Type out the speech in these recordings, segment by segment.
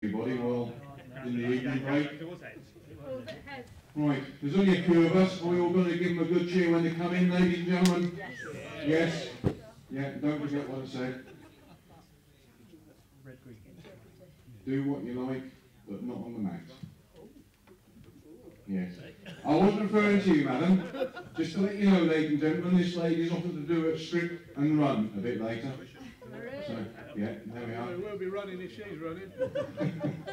Everybody, well, in the evening break. Right, there's only a few of us. Are we all going to give them a good cheer when they come in, ladies and gentlemen? Yes? Yeah, don't forget what I said. Do what you like, but not on the mat. Yes. I wasn't referring to you, madam. Just to let you know, ladies and gentlemen, this lady's offered to do a strip and run a bit later. So, yeah, there we are. We'll be running if she's running.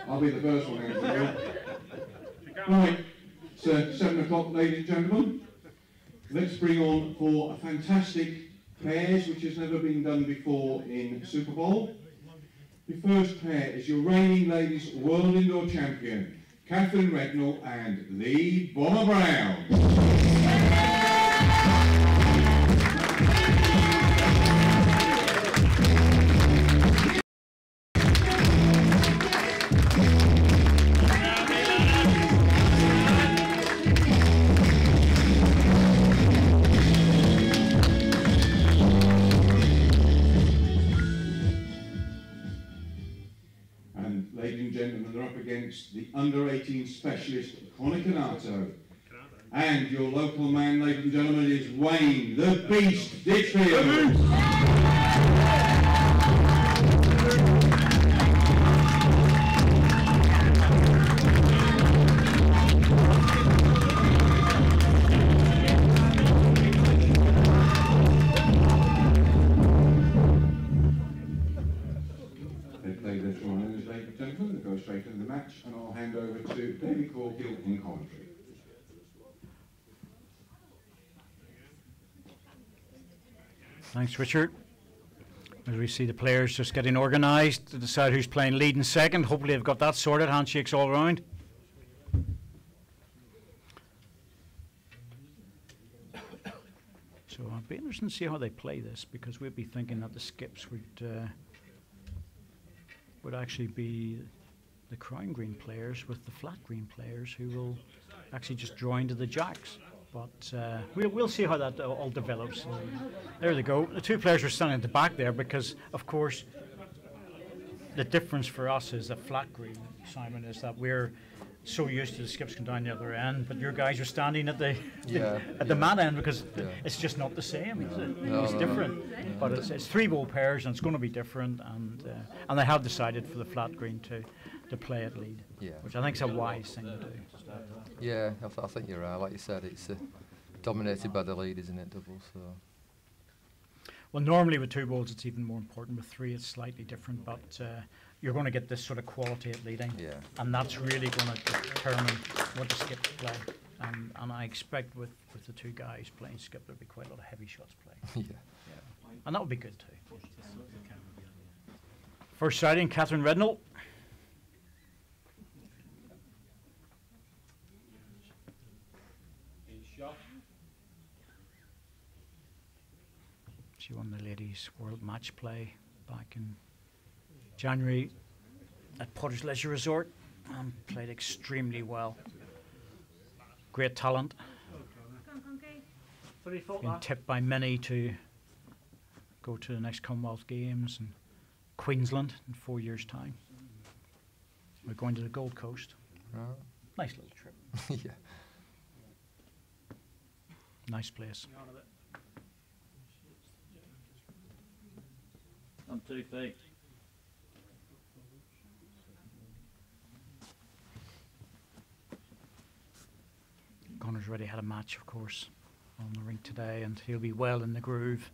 I'll be the first one out. Right, so 7 o'clock, ladies and gentlemen. Let's bring on for a fantastic pairs, which has never been done before in Super Bowl. The first pair is your reigning ladies world indoor champion, Catherine Rednall and Lee Bomber Brown. Ladies and gentlemen, they're up against the under-18 specialist, Conor Canato. And your local man, ladies and gentlemen, is Wayne, the Beast Ditchfield. Go straight into the match, and I'll hand over to David Corkill in commentary. Thanks, Richard. As we see the players just getting organised to decide who's playing lead and second. Hopefully they've got that sorted, handshakes all round. So it'll be interesting to see how they play this, because we'd be thinking that the skips would actually be the crown green players with the flat green players who will actually just join to the jacks. But we'll see how that all develops. There they go. The two players are standing at the back there because, of course, the difference for us is that flat green, Simon, is that we're so used to the skips going down the other end, but your guys are standing at the the mat end because it's just not the same. It's different, but it's three bowl pairs and it's going to be different. And they have decided for the flat green to play at lead, which I think is a wise thing to do. Yeah, I think you're right. Like you said, it's dominated by the lead, isn't it, double? So. Well, normally with two bowls it's even more important. With three it's slightly different, but you're going to get this sort of quality at leading, and that's really going to determine what the skips play. And I expect with the two guys playing skip there'll be quite a lot of heavy shots played. And that would be good too. First sighting, Catherine Rednall. She won the Ladies World Match Play back in January at Potter's Leisure Resort and played extremely well. Great talent. Been tipped by many to go to the next Commonwealth Games in Queensland in 4 years' time. We're going to the Gold Coast. Nice little trip. Nice place. On 2 feet. Connor's already had a match, of course, on the rink today, and he'll be well in the groove.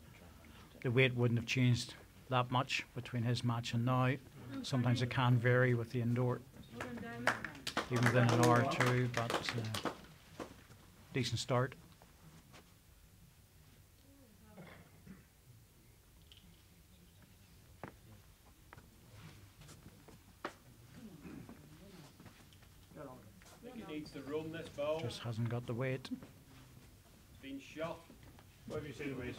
The weight wouldn't have changed that much between his match and now. Sometimes it can vary with the indoor, even within an hour or two, but decent start. Needs to run this ball. Just hasn't got the weight. Been shot. Where have you seen the weight?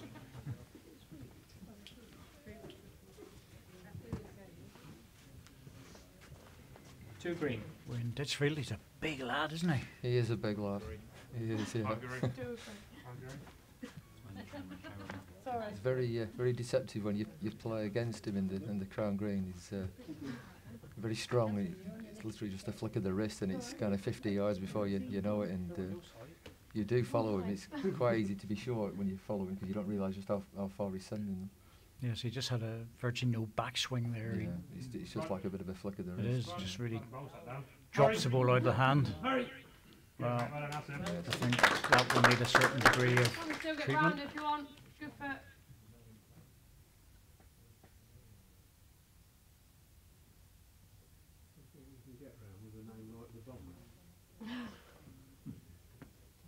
Two green. We're in Ditchfield. He's a big lad, isn't he? He is a big lad. He is, yeah. It's very deceptive when you play against him in the crown green. He's very strong. It's literally just a flick of the wrist, and it's kind of 50 yards before you know it. And you do follow him. It's quite easy to be short when you follow him because you don't realise just how far he's sending them. Yes, he just had a virtually no backswing there. Yeah, it's just like a bit of a flick of the It wrist. is, just really drops the ball out of the hand. Well, I think that will need a certain degree of Still get treatment. round if you want. Good for it.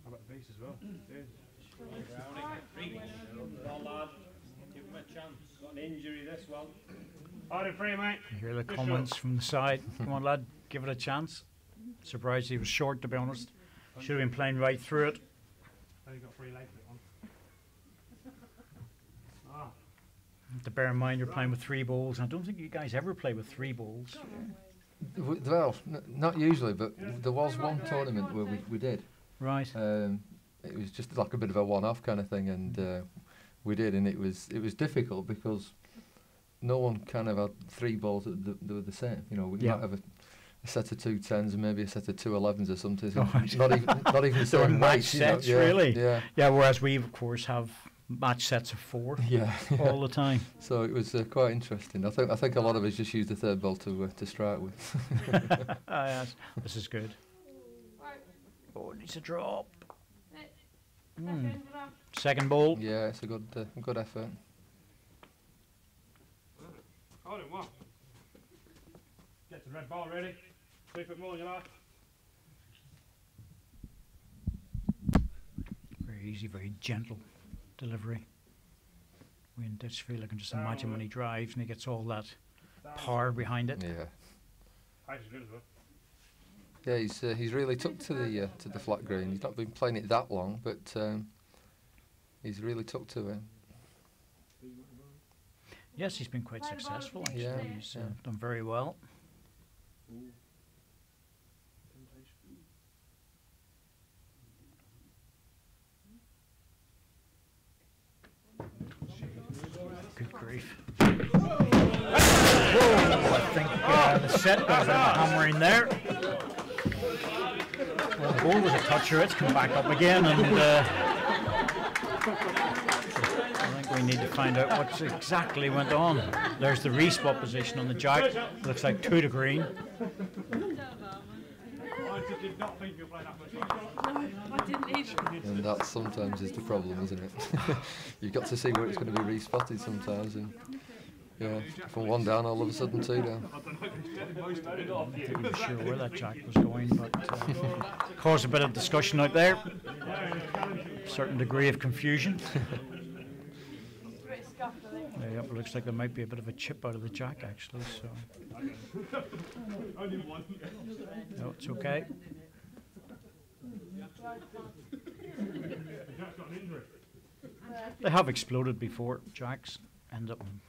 How about the base as well? Well, lad, give him a chance. Got an injury, this one. Hard and free, mate. You hear the comments from the side. Come on, lad, give it a chance. Surprised he was short, to be honest. Should have been playing right through it. Only got 3 legs that one. Ah. To bear in mind, you're playing with 3 balls. I don't think you guys ever play with 3 balls. Well, not usually, but there was one tournament where we did. Right. It was just like a bit of a one-off kind of thing, and we did, and it was difficult because no one kind of had 3 balls that were the same. You know, we might have a set of 2 10s and maybe a set of 2 11s or something. So not even the same match weight, sets, you know? really. Yeah. Yeah. Whereas we, of course, have match sets of 4 Yeah. all the time. So it was quite interesting. I think a lot of us just used the 3rd ball to strike with. Yes, this is good. Right. Oh, it needs a drop. Second, Second ball. Yeah, it's a good effort. Hold him, what? Get the red ball ready. 3 foot more, you like? Very easy, very gentle delivery. We in Ditchfield, I can just imagine when he drives and he gets all that power behind it. Yeah. Height is good as well. Yeah, he's really took to the flat green. He's not been playing it that long, but he's really took to it. Yes, he's been quite successful actually. Yeah, He's done very well. Good grief. Whoa, I think the set got a bit of a hammering there. Well, the ball was a toucher, it's come back up again, and I think we need to find out what exactly went on. There's the respot position on the jack. Looks like 2 to green. I did not think you'd play that much. I didn't either. And that sometimes is the problem, isn't it? You've got to see where it's going to be respotted sometimes, and yeah, from 1 down, all of a sudden 2 down. I wasn't sure where that jack was going, but caused a bit of discussion out there. Certain degree of confusion. Yeah, it looks like there might be a bit of a chip out of the jack actually, so. No, it's okay. They have exploded before, jacks. End up in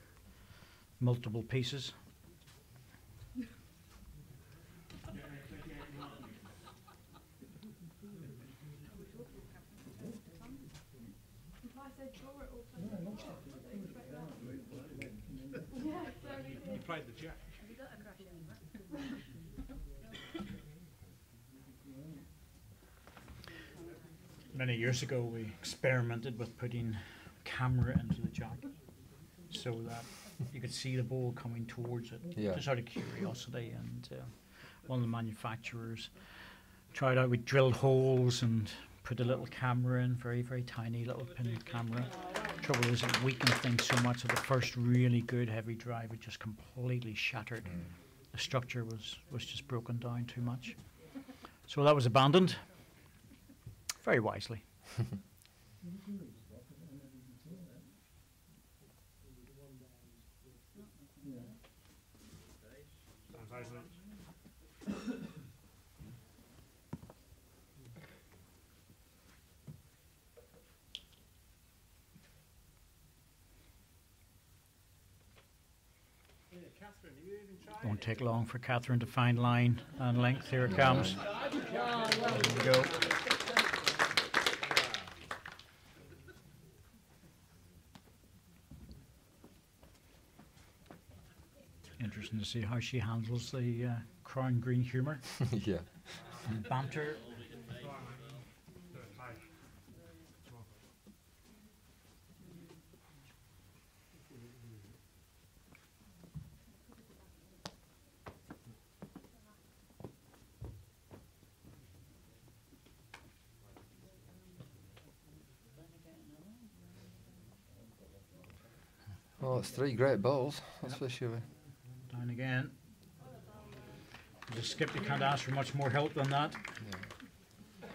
multiple pieces. You played the jack. Many years ago we experimented with putting camera into the jack so that you could see the ball coming towards it, just out of curiosity, and one of the manufacturers tried out, we drilled holes and put a little camera in, very, very tiny little pin camera. Trouble is it weakened things so much that the first really good heavy drive it just completely shattered. The structure was just broken down too much. So that was abandoned, very wisely. Won't take long for Catherine to find line and length. Here it comes. There we go. Interesting interesting to see how she handles the crown green humour Yeah. and banter. Well, it's 3 great balls, that's for sure. Down again. Just skip, you can't ask for much more help than that. Yeah.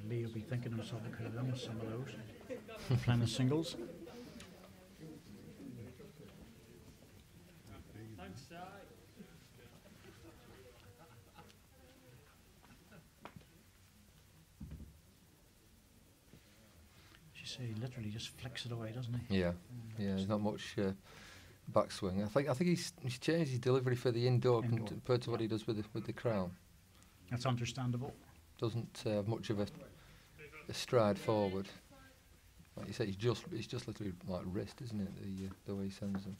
Lee will be thinking to himself, I could have done with some of those. Playing the singles. Thanks, Si. As you say, he literally just flicks it away, doesn't he? Yeah, yeah. There's not much backswing. I think he's changed his delivery for the indoor, compared to what he does with the crown. That's understandable. Doesn't have much of a stride forward. Like you say, it's just literally like wrist, isn't it? The way he sends them.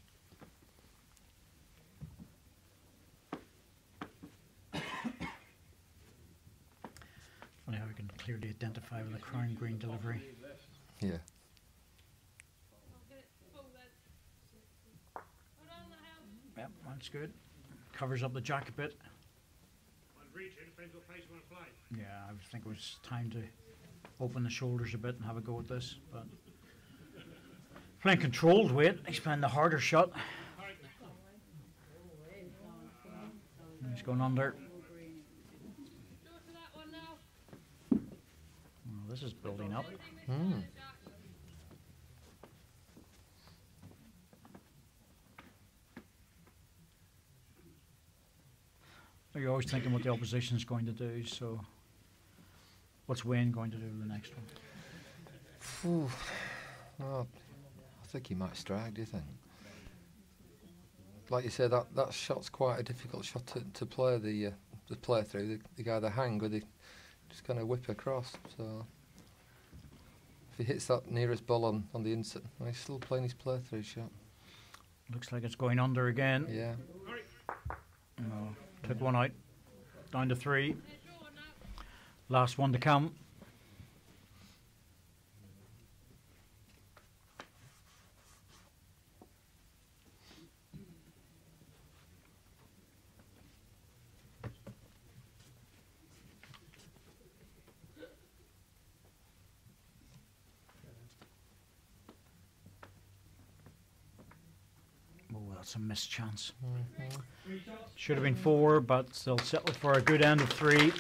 Funny how we can clearly identify with the crown green delivery. Yeah. Yep, that's good. Covers up the jack a bit. Yeah, I think it was time to open the shoulders a bit and have a go at this. But playing controlled weight, he's playing the harder shot. He's going under. Well, this is building up. You're always thinking what the opposition is going to do, so what's Wayne going to do in the next one? Well, I think he might strike, do you think? Like you say, that shot's quite a difficult shot to play the play through. The guy that hang with it just kind of whip across. So if he hits that nearest ball on the inside, well, he's still playing his play through shot. Looks like it's going under again. Yeah. No, took one out. Down to 3. Last one to come. Oh, that's a missed chance. Should have been 4, but they'll settle for a good end of 3.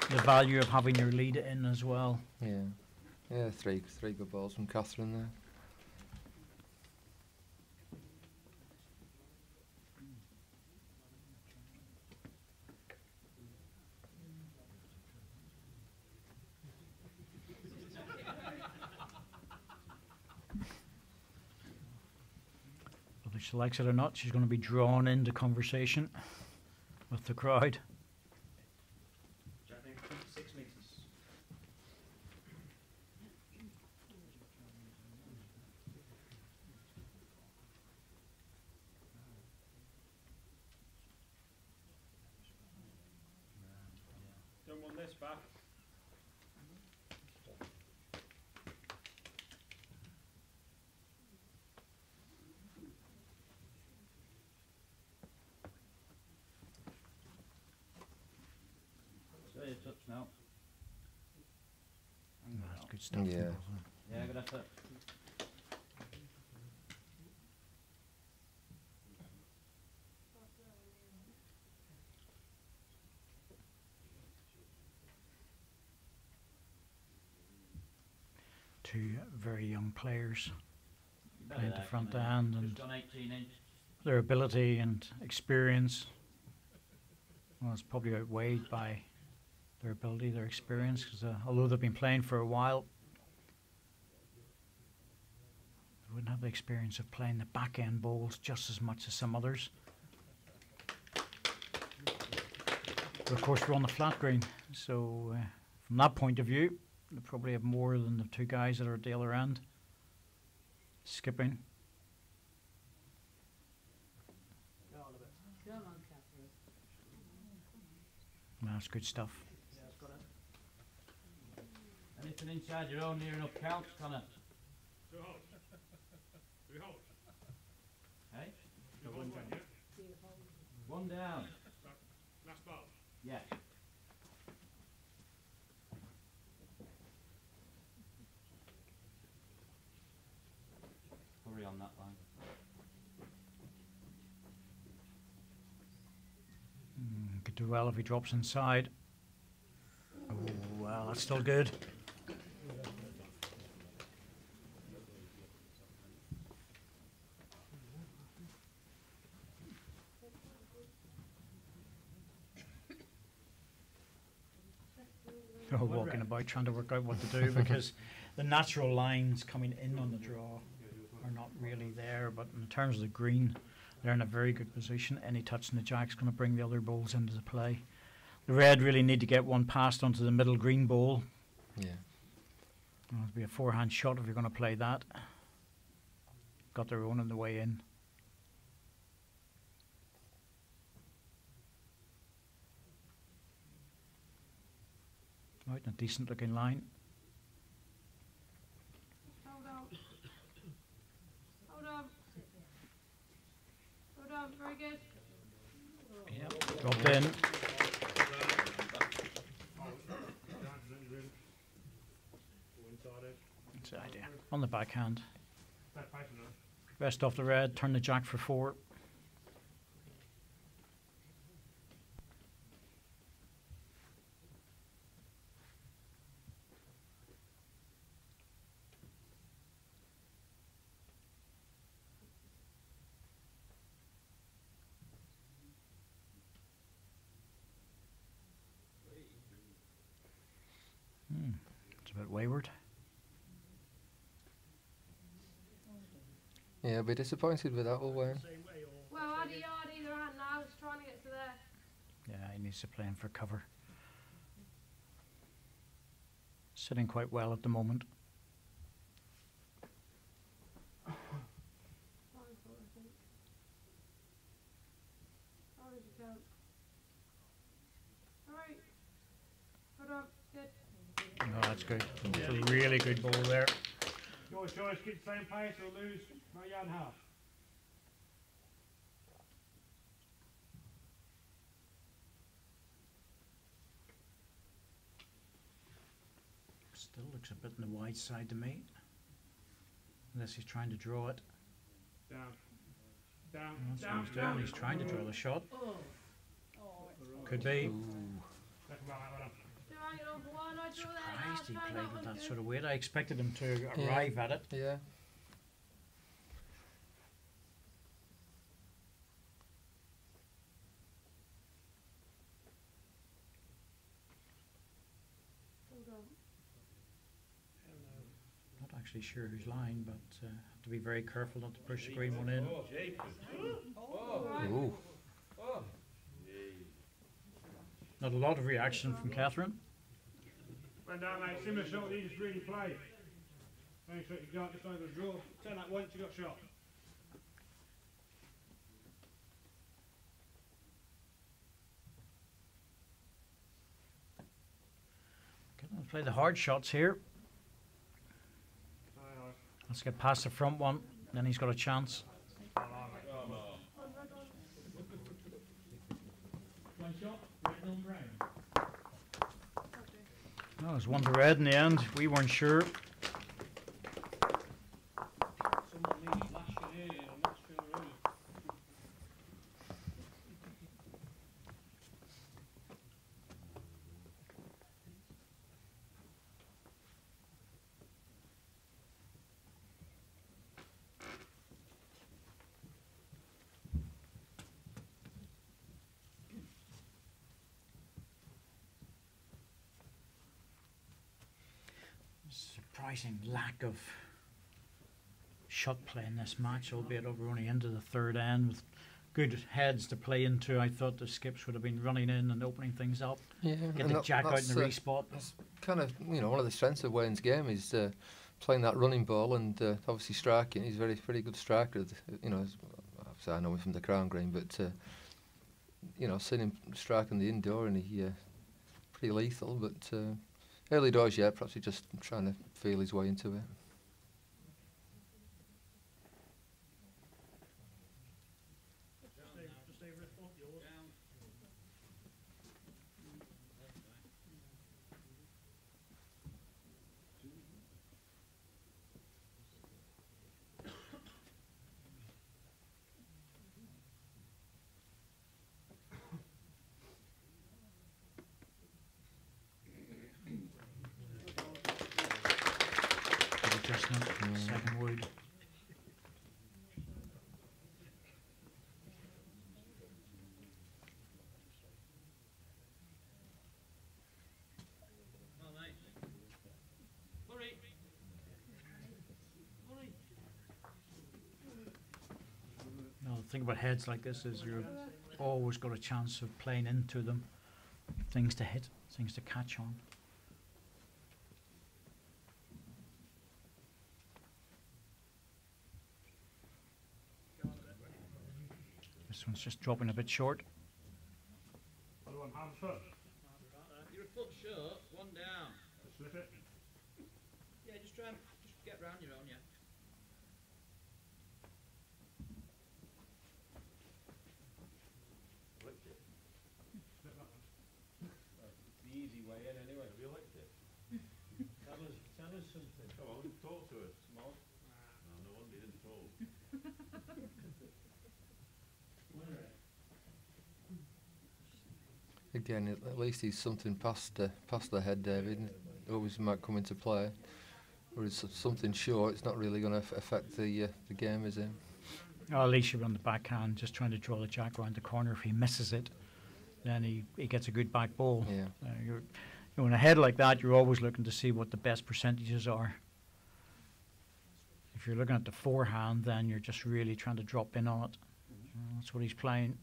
The value of having your lead in as well. Yeah. Yeah, three good balls from Catherine there. Whether she likes it or not, she's going to be drawn into conversation with the crowd. 6 metres. Don't want this back. Touch now. That's good stuff. Yeah. Yeah, good effort. Two very young players playing the front end, and their ability and experience, well, it's probably outweighed by their ability, their experience, because although they've been playing for a while, they wouldn't have the experience of playing the back end bowls just as much as some others. But of course, we're on the flat green, so from that point of view, they probably have more than the 2 guys that are at the other end. skipping. That's good stuff. Anything inside your own near enough counts, Connor? Do we hold? Do we hold? Hey? Do we hold one, yeah? One down. Last ball. Yeah. Hurry on that line. Could do well if he drops inside. Oh, well, that's still good. Oh, walking about trying to work out what to do because the natural lines coming in on the draw are not really there, but in terms of the green, they're in a very good position. Any touch in the jack's going to bring the other bowls into the play. The red really need to get one passed onto the middle green bowl. Yeah. It'll be a forehand shot if you're going to play that. Got their own on the way in. Right, a decent looking line. Hold on. Hold on. Hold on, very good. Yep, dropped in. That's the idea. On the backhand. Rest off the red, turn the jack for 4. It's a bit wayward. Yeah, I'll be disappointed with that, will Wayne? Well, Addy yard either hand now. He's trying to get to there. Yeah, he needs to play in for cover. Sitting quite well at the moment. Fine for it, I think. How does it count? Alright. Hold on. Good. Oh, that's good. It's a really good ball there. Your choice, keep the same pace or lose about a yard and a half. Still looks a bit on the wide side to me. Unless he's trying to draw it. Down. Down. That's what Down. he's doing. He's trying to draw the shot. Could be. Second ball, well done. Do I get on for one? I draw there now. Surprised he Try played that with one, that good. sort of weight. I expected him to Yeah. arrive at it. Yeah. Hold on. Not actually sure who's lying, but have to be very careful not to push the green one in. Ooh. Not a lot of reaction from Catherine. Went down, mate. Similar shot that you just really played. Only shot you got, just over the draw. Turn that once, you got shot. Okay, let's play the hard shots here. Let's get past the front one, then he's got a chance. Well, it was 1 to red in the end. We weren't sure. Someone needs lashing in, I'm not sure who. Surprising lack of shot play in this match, albeit we're only into the third end with good heads to play into. I thought the skips would have been running in and opening things up. Yeah. Get and the jack out in the respot. That's kind of, one of the strengths of Wayne's game is playing that running ball and obviously striking. He's a very good striker. You know, obviously I know him from the Crown Green, but you know, seeing him striking the indoor and he pretty lethal. But early doors yet, perhaps he's just trying to feel his way into it. Adjustment, second wood. Now the thing about heads like this is you've always got a chance of playing into them, things to hit, things to catch on. This one's just dropping a bit short. Other one, hand foot. You're a foot short, one down. Slip it. Yeah, just try and just get round your own, yeah. Licked it. It's the easy way in anyway. Have you licked it? Tell us something. Come on, talk to us. Small. No wonder you didn't talk. Again, at least he's something past the head, David. Always might come into play. Or it's something short. It's not really going to affect the game, is it? Oh, at least you're on the backhand, just trying to draw the jack around the corner. If he misses it, then he gets a good back ball. Yeah. You're in a head like that, you're always looking to see what the best percentages are. If you're looking at the forehand, then you're just really trying to drop in on it. That's what he's playing.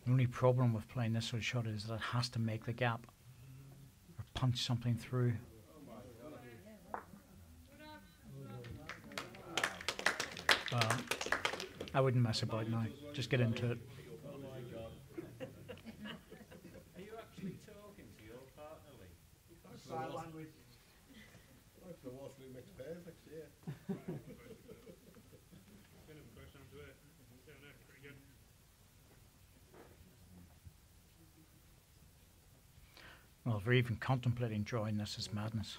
The only problem with playing this sort of shot is that it has to make the gap or punch something through. I wouldn't mess about now. Just get into it. Are you actually talking to your partner, Lee? Sign language. Like the Waterloo mixed pairs next year. Get him first time to it. Yeah, no, pretty good. Well, if we're even contemplating drawing this, is madness.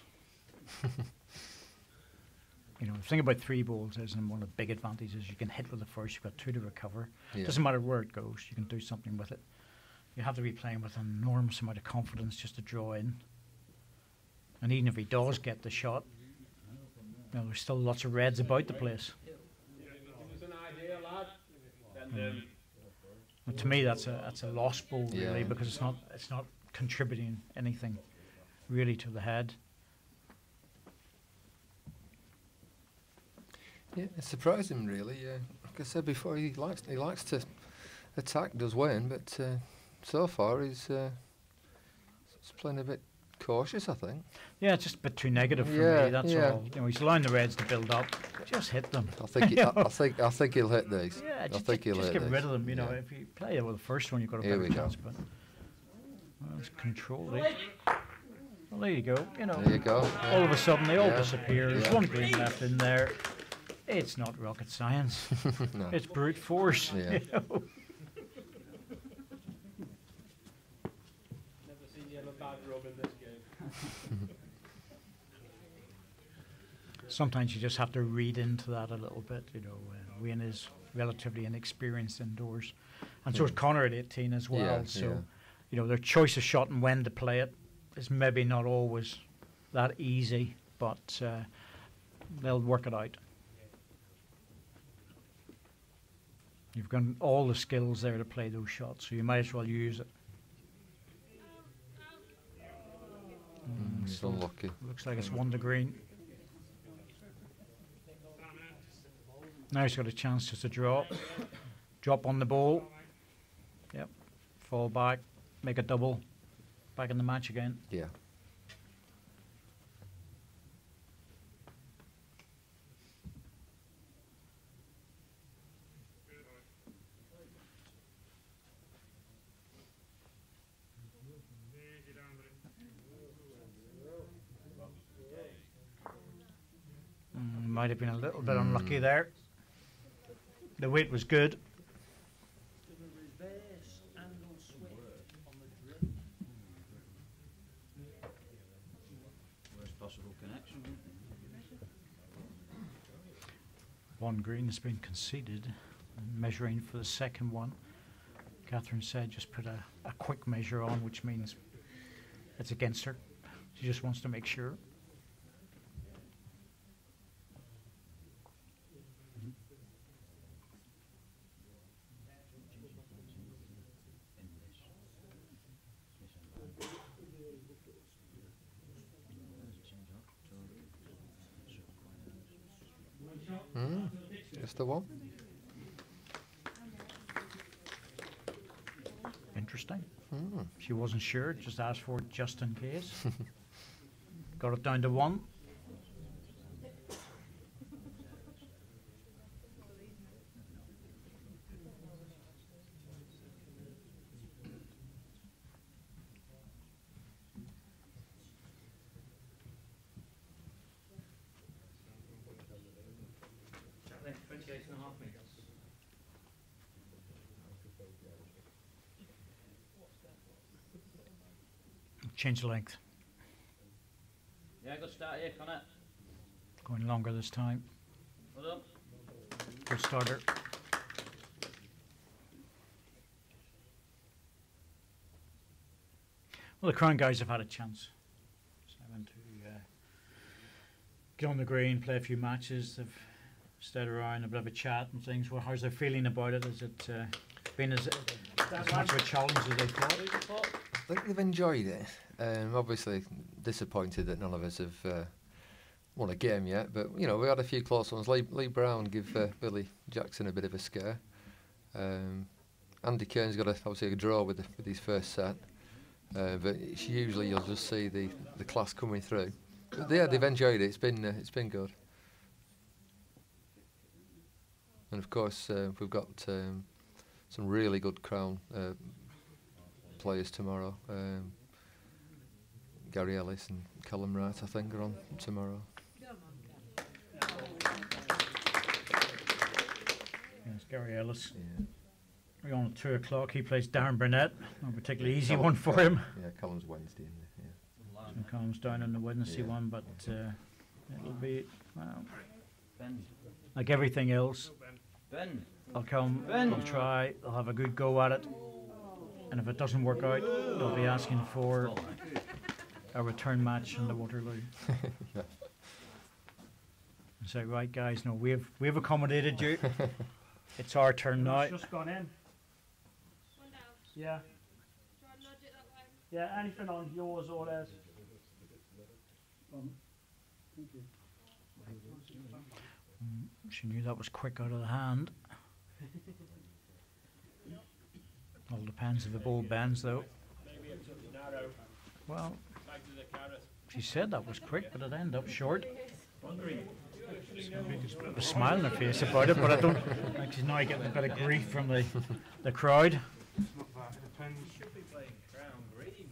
You know, the thing about three balls is, and one of the big advantages, you can hit with the first, you've got two to recover. Yeah. Doesn't matter where it goes, you can do something with it. You have to be playing with an enormous amount of confidence just to draw in. And even if he does get the shot, you know, there's still lots of reds about the place. Give us an idea, lad. And And to me, that's a lost ball really, Yeah. because it's not contributing anything really to the head. Yeah, it's surprising really. Like I said before, he likes to attack, does Wayne, but so far he's playing a bit cautious, I think. Yeah, it's just a bit too negative for Yeah, me. That's yeah. all. You know, he's allowing the reds to build up. Just hit them. I think I think he'll hit these. Yeah, I just, think he'll just hit get these. rid of them. You know, Yeah. if you play it with the first one, you've got a Here better we go. chance. But well, it's controlled. Well, there you go. You know, There you go. all of a sudden they all Yeah. disappear. There's Yeah. one green left in there. It's not rocket science. No. It's brute force. Yeah. You know? never seen you have a bad rub in this game. Sometimes you just have to read into that a little bit. You know, Wayne is relatively inexperienced indoors, and so is Connor at 18 as well. Yeah, So, yeah. you know, their choice of shot and when to play it is maybe not always that easy, but they'll work it out. You've got all the skills there to play those shots, so you might as well use it. He's unlucky. Looks like it's 1 to green. Now he's got a chance just to drop on the ball. Yep. fall back, make a double, back in the match again. Yeah. Might have been a little bit unlucky there. The weight was good. Worst possible connection. One green has been conceded. Measuring for the second one. Catherine said just put a quick measure on, which means it's against her. She just wants to make sure. Just the one. Interesting. She wasn't sure, just asked for it just in case. Got it down to one. Change the length. Yeah, good start here, Connor. Going longer this time. Well done. Good starter. Well, the Crown guys have had a chance. Simon to get on the green, play a few matches. They've stayed around, a bit of a chat and things. Well, how's their feeling about it? Has it been as much of a challenge as they thought? I think they've enjoyed it. Obviously disappointed that none of us have won a game yet, but you know, we had a few close ones. Lee Brown give Billy Jackson a bit of a scare. Andy Kane's got obviously a draw with his first set, but usually you'll just see the class coming through. But yeah, they've enjoyed it. It's been good. And of course we've got some really good Crown players tomorrow. Gary Ellis and Callum Wright, I think, are on tomorrow. Yes, Gary Ellis. Yeah. We're on at 2 o'clock. He plays Darren Burnett. Not a particularly easy one for him. Yeah, Callum's Wednesday, isn't it? Yeah. So Callum's down on the Wednesday one, but it'll be, well, Ben. like everything else. Ben. They'll come, they'll try, they'll have a good go at it. And if it doesn't work out, they'll be asking for a return match in the Waterloo. Yeah. And say, right guys, no, we've accommodated you. It's our turn now. It's just gone in. One down. Yeah. Try and nudge it that way. Yeah, anything on yours or theirs. She knew that was quick out of the hand. All depends if the ball bends, though. Maybe it's narrow. Well, Back to the carrot. she said that was quick, but it ended up short. Wondering. There's a bit of a smile on her face about it, but I don't think she's now getting a bit of grief from the crowd. It's not that, it depends. Should be playing Crown Green.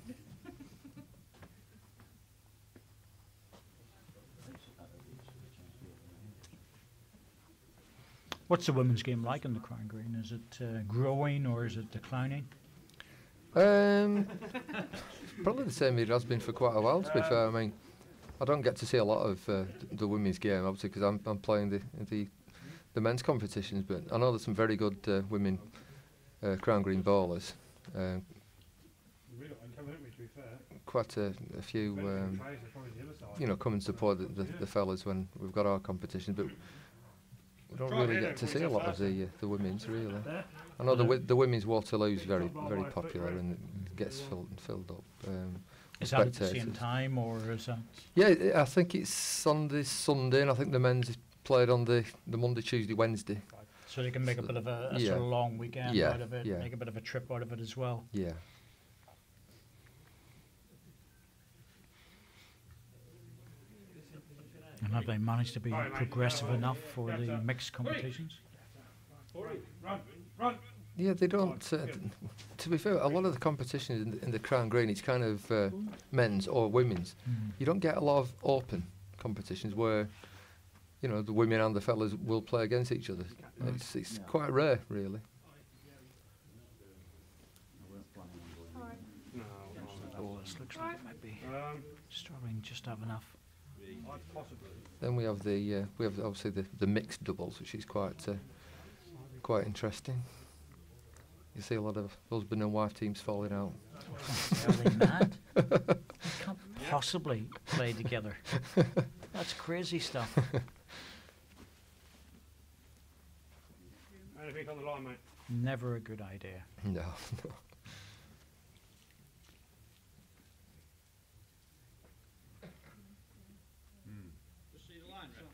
What's the women's game like in the Crown Green? Is it growing or is it declining? Probably the same it has been for quite a while, to be fair. I mean, I don't get to see a lot of the women's game, obviously, because I'm playing the men's competitions, but I know there's some very good women Crown Green bowlers. Quite a few, you know, come and support the fellas when we've got our competitions, but we don't really get to see a lot of the women's, really. I know the women's Waterloo is very popular and it gets filled up. Is that at the same time or is that? Yeah, I think it's on this Sunday, and I think the men's is played on the Monday, Tuesday, Wednesday. So they can make a bit of a Yeah. sort of long weekend Yeah, out of it, yeah. make a bit of a trip out of it as well. Yeah. And have they managed to be All right, mate. progressive enough for the mixed competitions? Run, run. Yeah, they don't. To be fair, a lot of the competitions in the Crown Green, it's kind of men's or women's. You don't get a lot of open competitions where, you know, the women and the fellas will play against each other. It's quite rare, really. Oh, this looks like it might be struggling just to have enough. Then we have obviously the mixed doubles, which is quite interesting. You see a lot of husband and wife teams falling out. Are they mad? They can't possibly play together. That's crazy stuff. Anything on the line, mate? Never a good idea. No. Just see the line, right?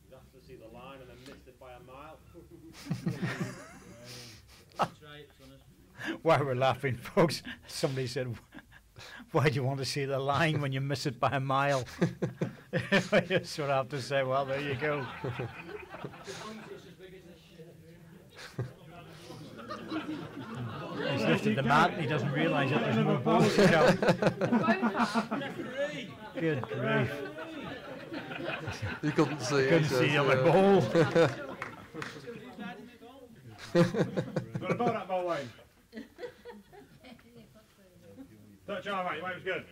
You'd have to see the line and then missed it by a mile. That's right, son. While we're laughing, folks, somebody said, why do you want to see the line when you miss it by a mile? I just sort of have to say, well, there you go. He's lifted the mat and he doesn't realise that there's more balls to count. Good grief. You couldn't see it. Couldn't see the other ball. Got a ball that ball, Wayne. Touch on, mate. Wayne was good.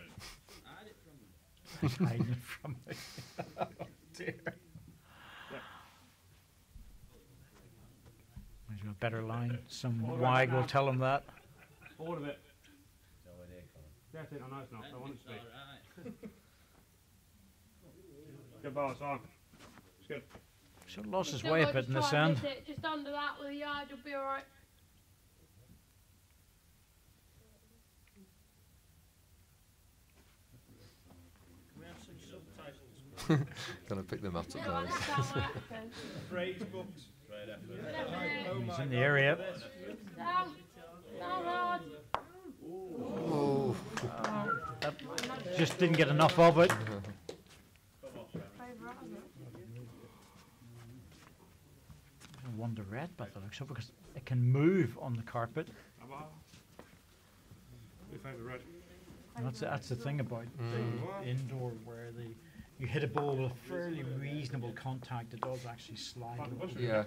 He's hiding it from me. Oh dear. He's got a better line. Some wag will tell him that. Forward a bit. That's it. I know it's not. I want it to be. Good ball, Simon. It's good. Should have lost his Still way a got bit to in this try and end. miss it. Just under that with a yard, you'll be alright. Gonna pick them up now. Phrase books. Right after. He's in the area. Down. Down hard. Oh. Just didn't get enough of it. Wonder Red by the looks of it, because it can move on the carpet. Your favourite red. And that's the thing about the indoor, where you hit a ball with fairly reasonable contact, it does actually slide a little bit. Yeah.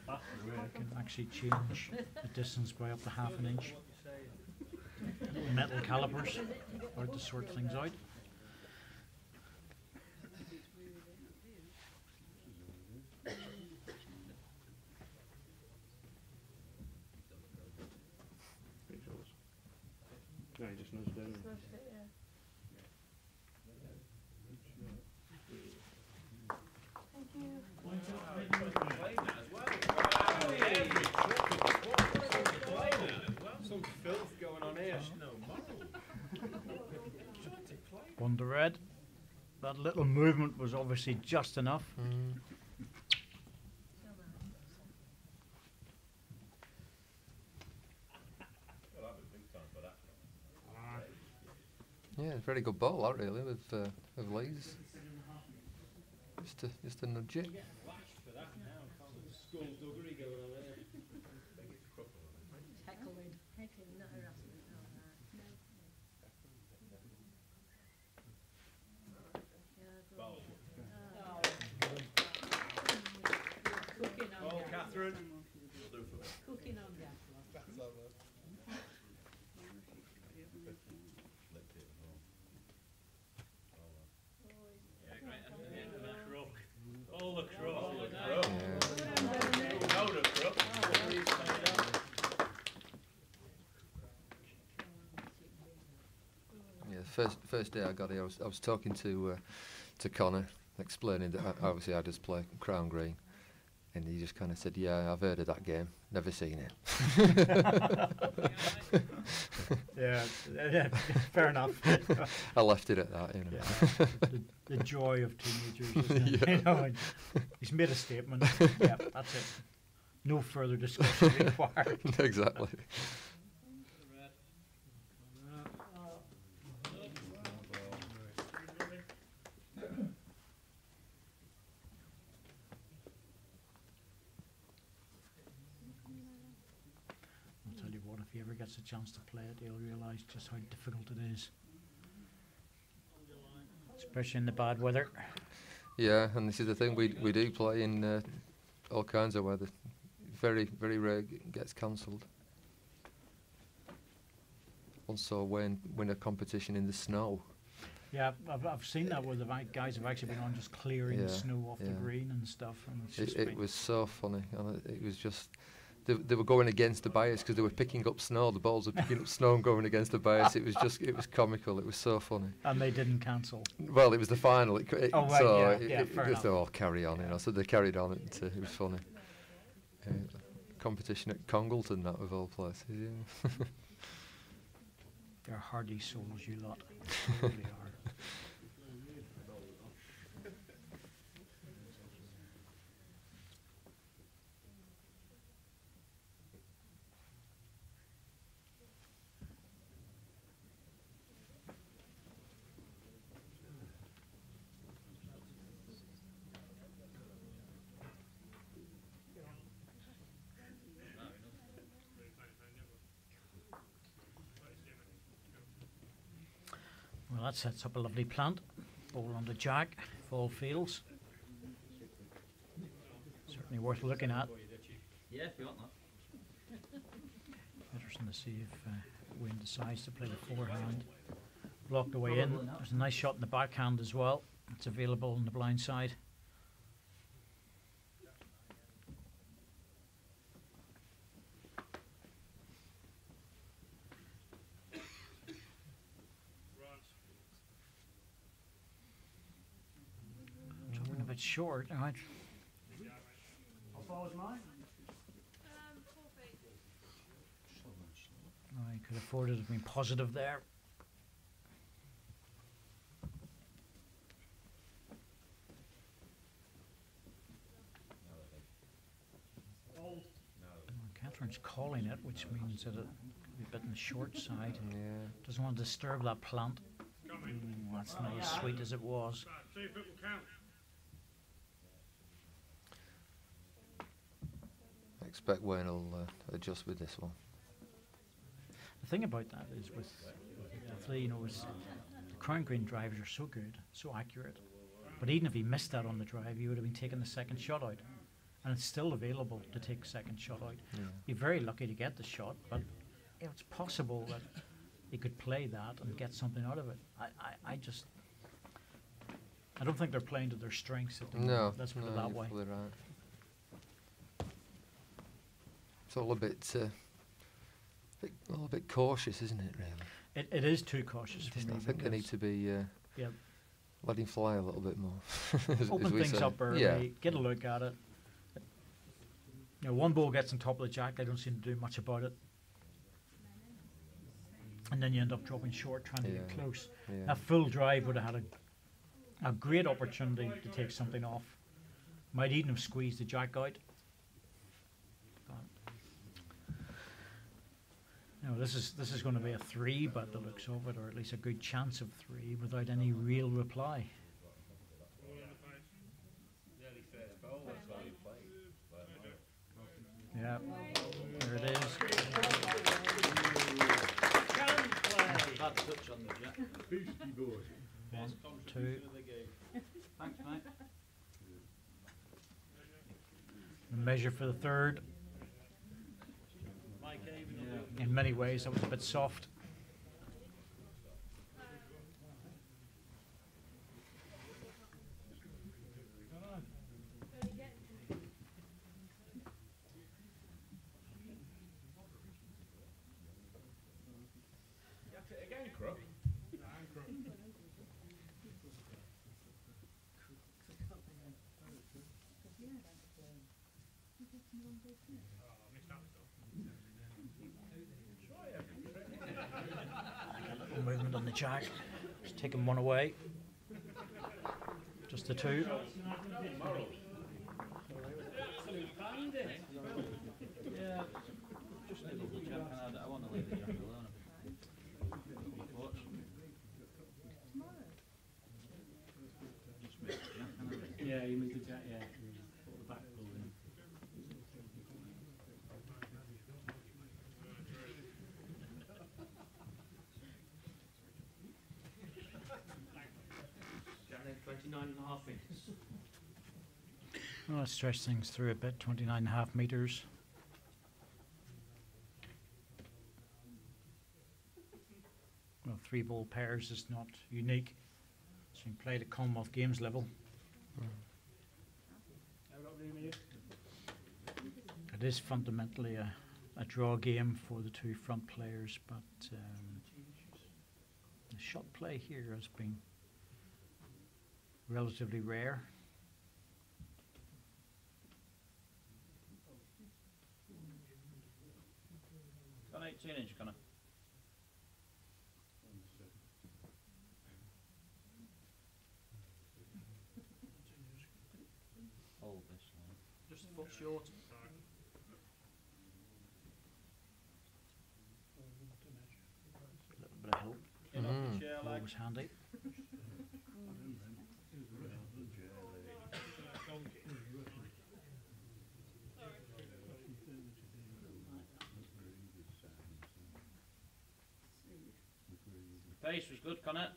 It can actually change the distance by up to half an inch. Little metal calipers are to sort things out. No, he just nudged it. Some filth going on here. Wonder Red. That little movement was obviously just enough. Yeah, very good ball that really with Lee's. Just to nudge it. Heckling, not harassment. Cooking on gas. Catherine. Cooking on gas. All the crook. Yeah, first day I got here, I was talking to Connor, explaining that obviously I just play Crown Green, And he just kind of said, "Yeah, I've heard of that game, never seen it." Yeah, yeah, fair enough. I left it at that, you know. Yeah. The joy of teenagers, isn't it? Yeah. You know, and he's made a statement. Yeah, that's it. No further discussion required. Exactly. I'll tell you what, if he ever gets a chance to play it, he'll realise just how difficult it is. Especially in the bad weather. Yeah, and this is the thing, we do play in all kinds of weather. Very, very rare gets cancelled. Also win a competition in the snow. Yeah, I've seen that where the guys have actually been on just clearing the snow off the green and stuff. And it's just It was so funny, and it was just... They were going against the bias because they were picking up snow. The balls were picking up snow and going against the bias. It was comical. It was so funny. And they didn't cancel. Well, it was the final. Oh, right, so fair enough. they all carry on, you know. So they carried on. It was funny. Competition at Congleton, that of all places. Yeah. They're hardy souls, you lot. They really are. Well, that sets up a lovely plant. Ball on the jack, fall fields. Certainly worth looking at. Yeah, if you want that. Interesting to see if Wayne decides to play the forehand. Blocked the way in. There's a nice shot in the backhand as well. It's available on the blind side. Jumping a bit short. All right. How far was mine? 4 feet. I could afford it to have been positive there. Catherine's calling it, which means that it could be a bit on the short side. Yeah. Doesn't want to disturb that plant. That's not as sweet as it was. See if it will count. I expect Wayne will adjust with this one. The thing about that is with you know, the crown green drivers are so good, so accurate. But even if he missed that on the drive, he would have been taking the second shot out. And it's still available to take a second shot out. Yeah. Be very lucky to get the shot, but it's possible that he could play that and get something out of it. I don't think they're playing to their strengths at the moment. No, Let's put it no, that you're way. probably right. It's all a bit cautious, isn't it? Really. It is too cautious for me. I think they need to be yeah, let him fly a little bit more. open we things say. up early, Yeah. get a look at it. You know, one ball gets on top of the jack, they don't seem to do much about it. And then you end up dropping short, trying to get Yeah. close. Yeah. A full drive would have had a great opportunity to take something off. Might even have squeezed the jack out. No, this is going to be a 3 by the looks of it, or at least a good chance of 3 without any real reply. Yeah, there it is. Bad touch on the jack. Beastie boys. 1, 2. Thanks, mate. The measure for the third. In many ways, that was a bit soft. Again, Crook. Little movement on the jack. Just taking one away. Just the two. Yeah, just a little jack, and I want to leave the jack alone. Yeah, you moved the jack, yeah. Put the back pull in. Jack then 29.5 inches. Well, let's stretch things through a bit. 29.5 meters. Well, 3-ball pairs is not unique. It's been played at Commonwealth Games level. It is fundamentally a draw game for the two front players, but the shot play here has been relatively rare. Got an 18-inch, Connor. Hold this line. Just a foot short. A little bit of help. Get off the chair, like. Always handy. Pace was good, Connor.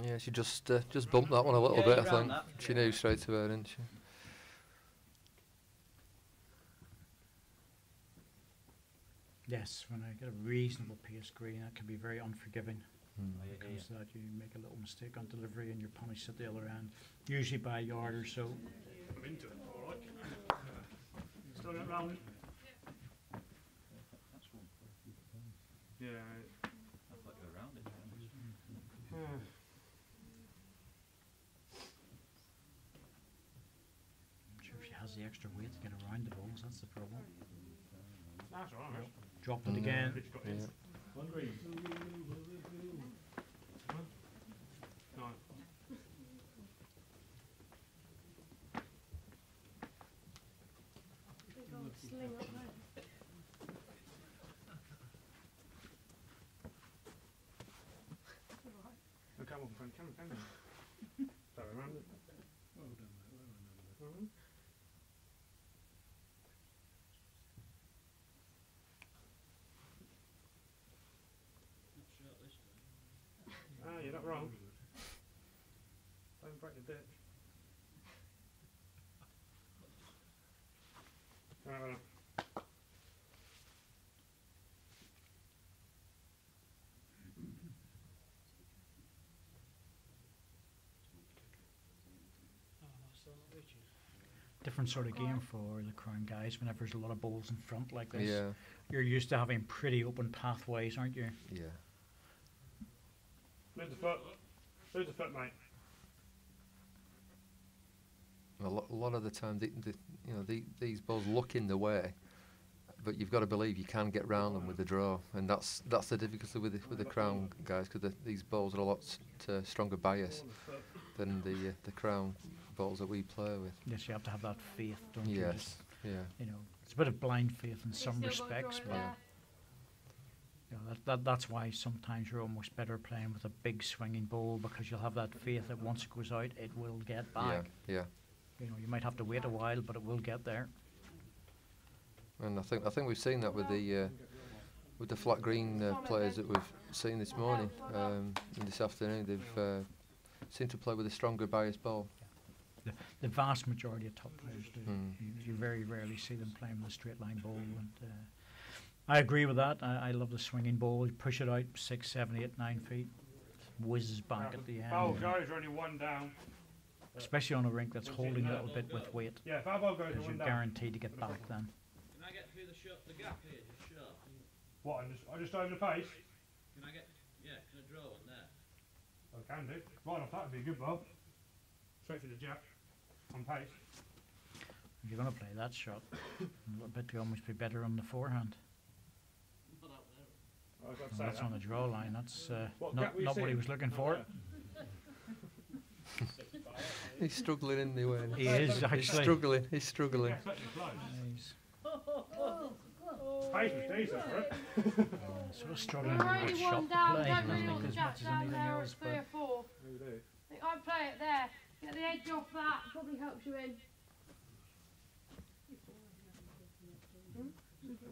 Yeah, she just bumped that one a little Yeah, bit, you I ran think. that. She knew straight away, didn't she? Yes, when I get a reasonable pace green, that can be very unforgiving. Oh, When it comes to that, you make a little mistake on delivery and you're punished at the other end, usually by a yard or so. I'm into it, alright. Still not round. That's one. Yeah. I thought you were around it. I'm sure she has the extra weight to get around the balls, that's the problem. That's alright. Dropped it again. Yeah. One green. No. Big old sling up there. Oh, come on, friend, come on. Sorry, man. Well done, mate, well done. Ah, you're not wrong. Don't break the ditch. Right, well done. Different sort of game for the Crown guys whenever there's a lot of balls in front like this. Yeah, You're used to having pretty open pathways, aren't you? yeah. Move the foot. Move the foot, mate. A lot of the time, these balls look in the way, but you've got to believe you can get round them with the draw, and that's the difficulty with the Crown guys, because these balls are a lot stronger bias than the Crown balls that we play with. Yes, you have to have that faith, don't you? Yes, Just, yeah. you know, it's a bit of blind faith in some You still got respects, drawing but there. you know, that's why sometimes you're almost better playing with a big swinging ball, because you'll have that faith that once it goes out, it will get back. Yeah, yeah. You know, you might have to wait a while, but it will get there. And I think we've seen that with the flat green players that we've seen this morning and this afternoon. They've seemed to play with a stronger bias ball. The vast majority of top players do. Mm. You very rarely see them playing with a straight line ball, and I agree with that. I love the swinging ball. You push it out 6, 7, 8, 9 feet, whizzes back at the end. Foul goes, you're only one down. Especially on a rink that's holding a little bit with weight, Yeah, foul ball goes, because you're you're one down. guaranteed to get back then. Can I get through the gap here, just short? What, I just over the pace? Can I get, can I draw one there? I can do. Right off that would be a good ball. Straight for the jab. On pace. If you're going to play that shot, a little bit to almost be better on the forehand. I've got to Well, say that's that. on the draw line. That's What not gap were you what he seeing? was looking for. He's struggling in the way. He is actually. He's struggling. He's struggling. Yeah, it's close. He's Pace was decent for it. sort of struggling We're with only what shot one to down, play. I don't really think want as Jack much as down anything there, else, it's 3 but or 4. I think I'd play it there. Get the edge off that, probably helps you in.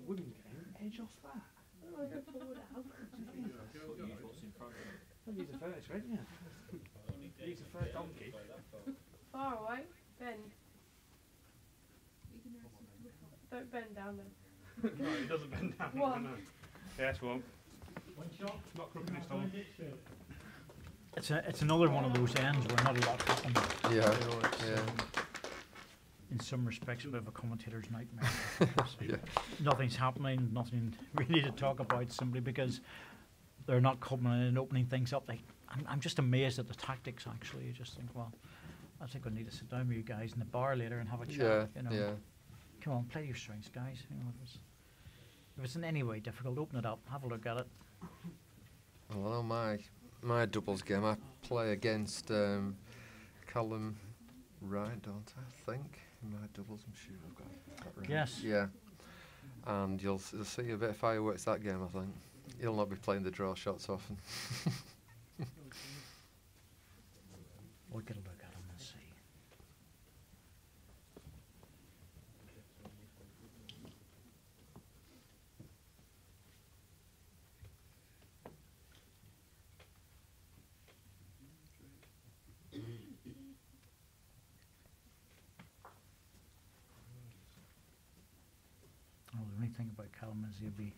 Women game, edge off that. Oh, go forward out. He's a fair straight, yeah. He's a fair donkey. Far away, bend. Don't bend down then. No, he doesn't bend down. One. No. Yes, one. Not crooked this time. it's another one of those ends where not a lot happens. Yeah, You know, it's, yeah. in some respects, a bit of a commentator's nightmare. Yeah. Nothing's happening, nothing really to talk about, simply because they're not coming in and opening things up. I'm just amazed at the tactics, actually. You just think, well, I think I need to sit down with you guys in the bar later and have a chat. Yeah, You know, yeah. come on, play your strengths, guys. You know, if it's in any way difficult, open it up, have a look at it. Well, on my doubles game, I play against Callum Wright, don't I think? In my doubles, I'm sure I've got that right. Yes. Yeah. And you'll see a bit of fireworks that game, I think. He'll not be playing the draw shots often. We'll get a look at him and see. Well, the only thing about Callum is he'll be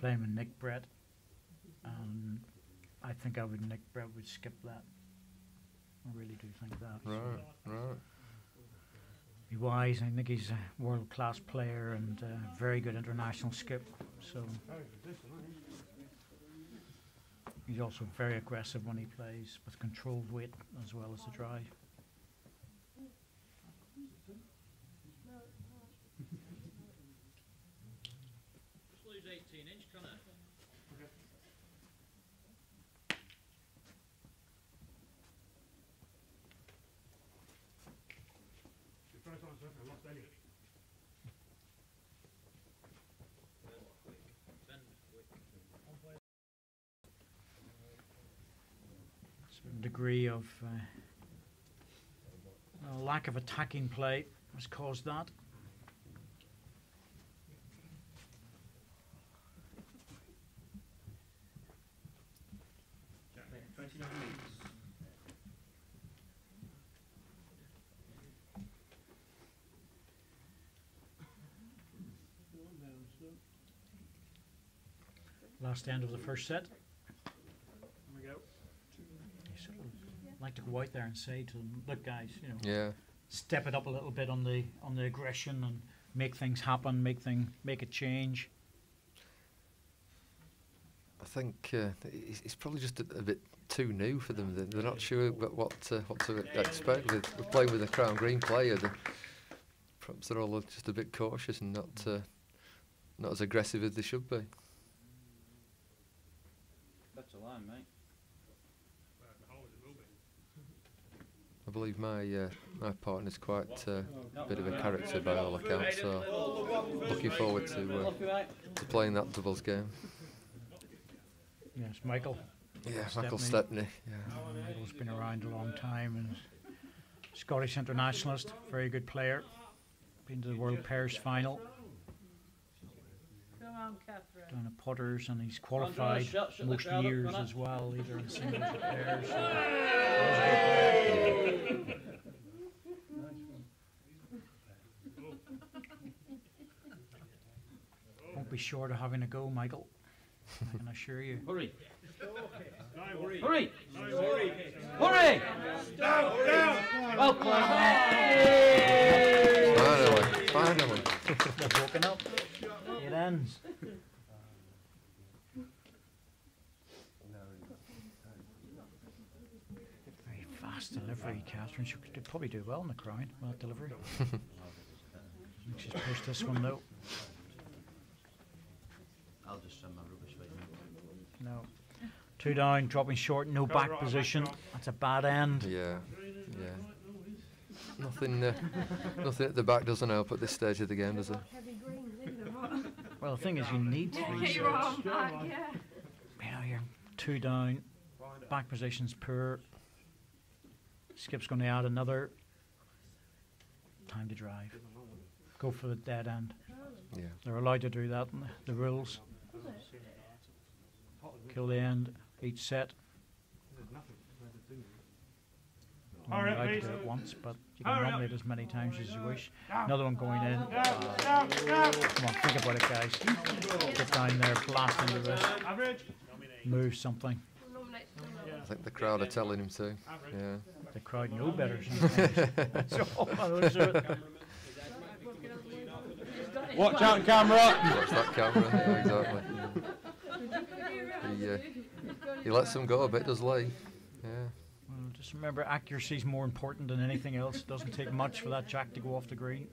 playing with Nick Brett, and I think Nick Brett would skip that. I really do think that. Right, right. Be wise. I think he's a world-class player and very good international skip. So he's also very aggressive when he plays, with controlled weight as well as the drive. Just lose 18-inch, Connor. The first one I lost anyway. Bend quick. Certain degree of lack of attacking play has caused that. Jack, 29 minutes. Last end of the first set. Here we go. You sort of like to go out there and say to them, look guys, you know, Yeah. step it up a little bit on the aggression and make things happen, make a change. I think it's probably just a bit too new for them. They're not sure what to expect. We're playing with a Crown Green player. Perhaps they're all just a bit cautious and not as aggressive as they should be. Better line, mate. I believe my partner's quite a bit of a character by all accounts, so looking forward to playing that doubles game. Yes, Michael. Yeah, Michael Stepney. Yeah. Michael's been around a long time and Scottish internationalist, very good player. Been to the World Pairs final Come on, Catherine. down at Potters, and he's qualified most years as well, either in singles or pairs. Won't be short of having a go, Michael. I can assure you. Hurry. Hurry. Hurry. Hurry. Hurry. Down, down. Well played. Finally. They're broken up. It ends. Very fast delivery, Catherine. She could probably do well in the Crown with that delivery. She's pushed this one though. I'll just send my rubbish for you. No. 2 down, dropping short, no back position. That's a bad end. Yeah, yeah. Nothing at the back doesn't help at this stage of the game, does it? Well, the thing is, you need 3 Get your arm shots. back, yeah. You know, you're 2 down, back position's poor. Skip's going to add another. Time to drive. Go for the dead end. Yeah. They're allowed to do that in the rules. Kill the end each set. You're allowed to do it once, but you can nominate as many times as you wish. Another one going in. Come on, think about it, guys. Get down there, blast into this. Move something. I think the crowd are telling him to. Yeah. The crowd know better sometimes. So, Watch out, camera! Watch that camera, yeah, exactly. He lets them go a bit, does Lee? Yeah. Well, just remember, accuracy is more important than anything else. It doesn't take much for that jack to go off the green.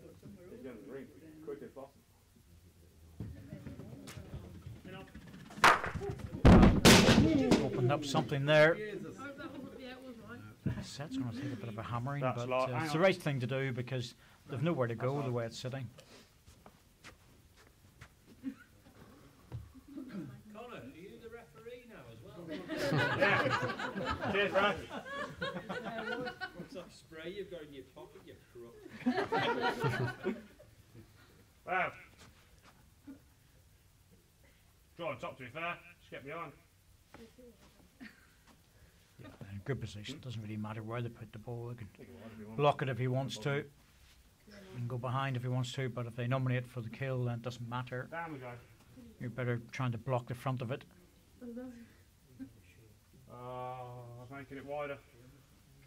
Opened up something there. Set's going to take a bit of a hammering, but it's the right thing to do because they've nowhere to go the way it's sitting. Connor, are you the referee now as well? Yeah. Cheers, Brad. What's that spray you've got in your pocket, you crook? Wow. Draw on top, to be fair. Just get behind. Yeah, in good position. Doesn't really matter where they put the ball. They can block it if he wants to. He can go behind if he wants to, but if they nominate for the kill, then it doesn't matter. Down we go. You're better trying to block the front of it. I was making it wider.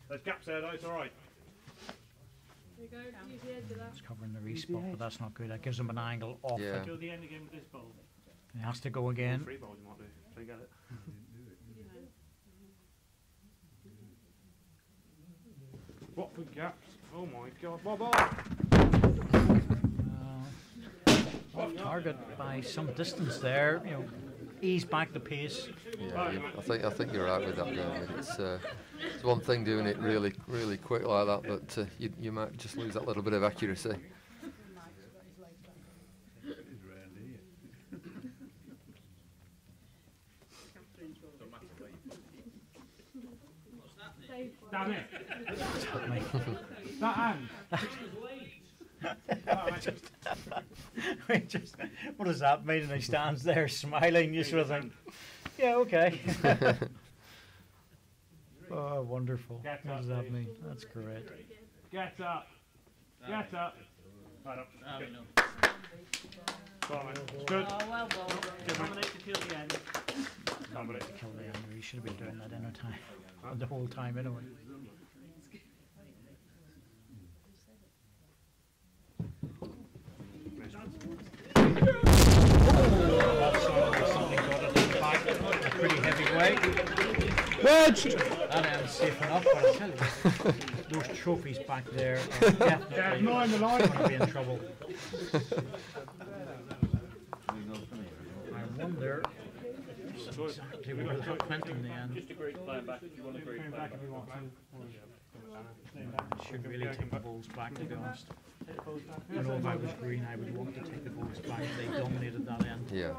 There's gaps there though, it's alright. There you go, use the edge of that. It's covering the respot, but that's not good. That gives him an angle off Yeah. it. Do the end again with this ball. He has to go again. 3 balls you might do, so you get it. What for gaps? Oh my god, Off target by some distance there. You know, ease back the pace. Yeah, I think you're right with that, David. It's one thing doing it really quick like that, but you might just lose that little bit of accuracy. Damn it! That hand! What does that mean? And he stands there smiling. You sort of think, yeah, okay. Oh, wonderful. Get What up, does that please. mean? That's great. Get up! Get up! Right up. Ah, we Good. know. Go on, mate. It's good. Oh, well done. Nominate to kill the end. Somebody. Kill the end. He should have been doing that any time. The whole time anyway. Pretty heavy weight. That end's safe enough, but I tell you, those trophies back there are definitely going to be in trouble. I wonder exactly where that went in the end. Just a great playing back if you want a great playing back. Should really take the balls back, to be honest. I know if I was green, I would want to take the balls back. They dominated that end. Yeah.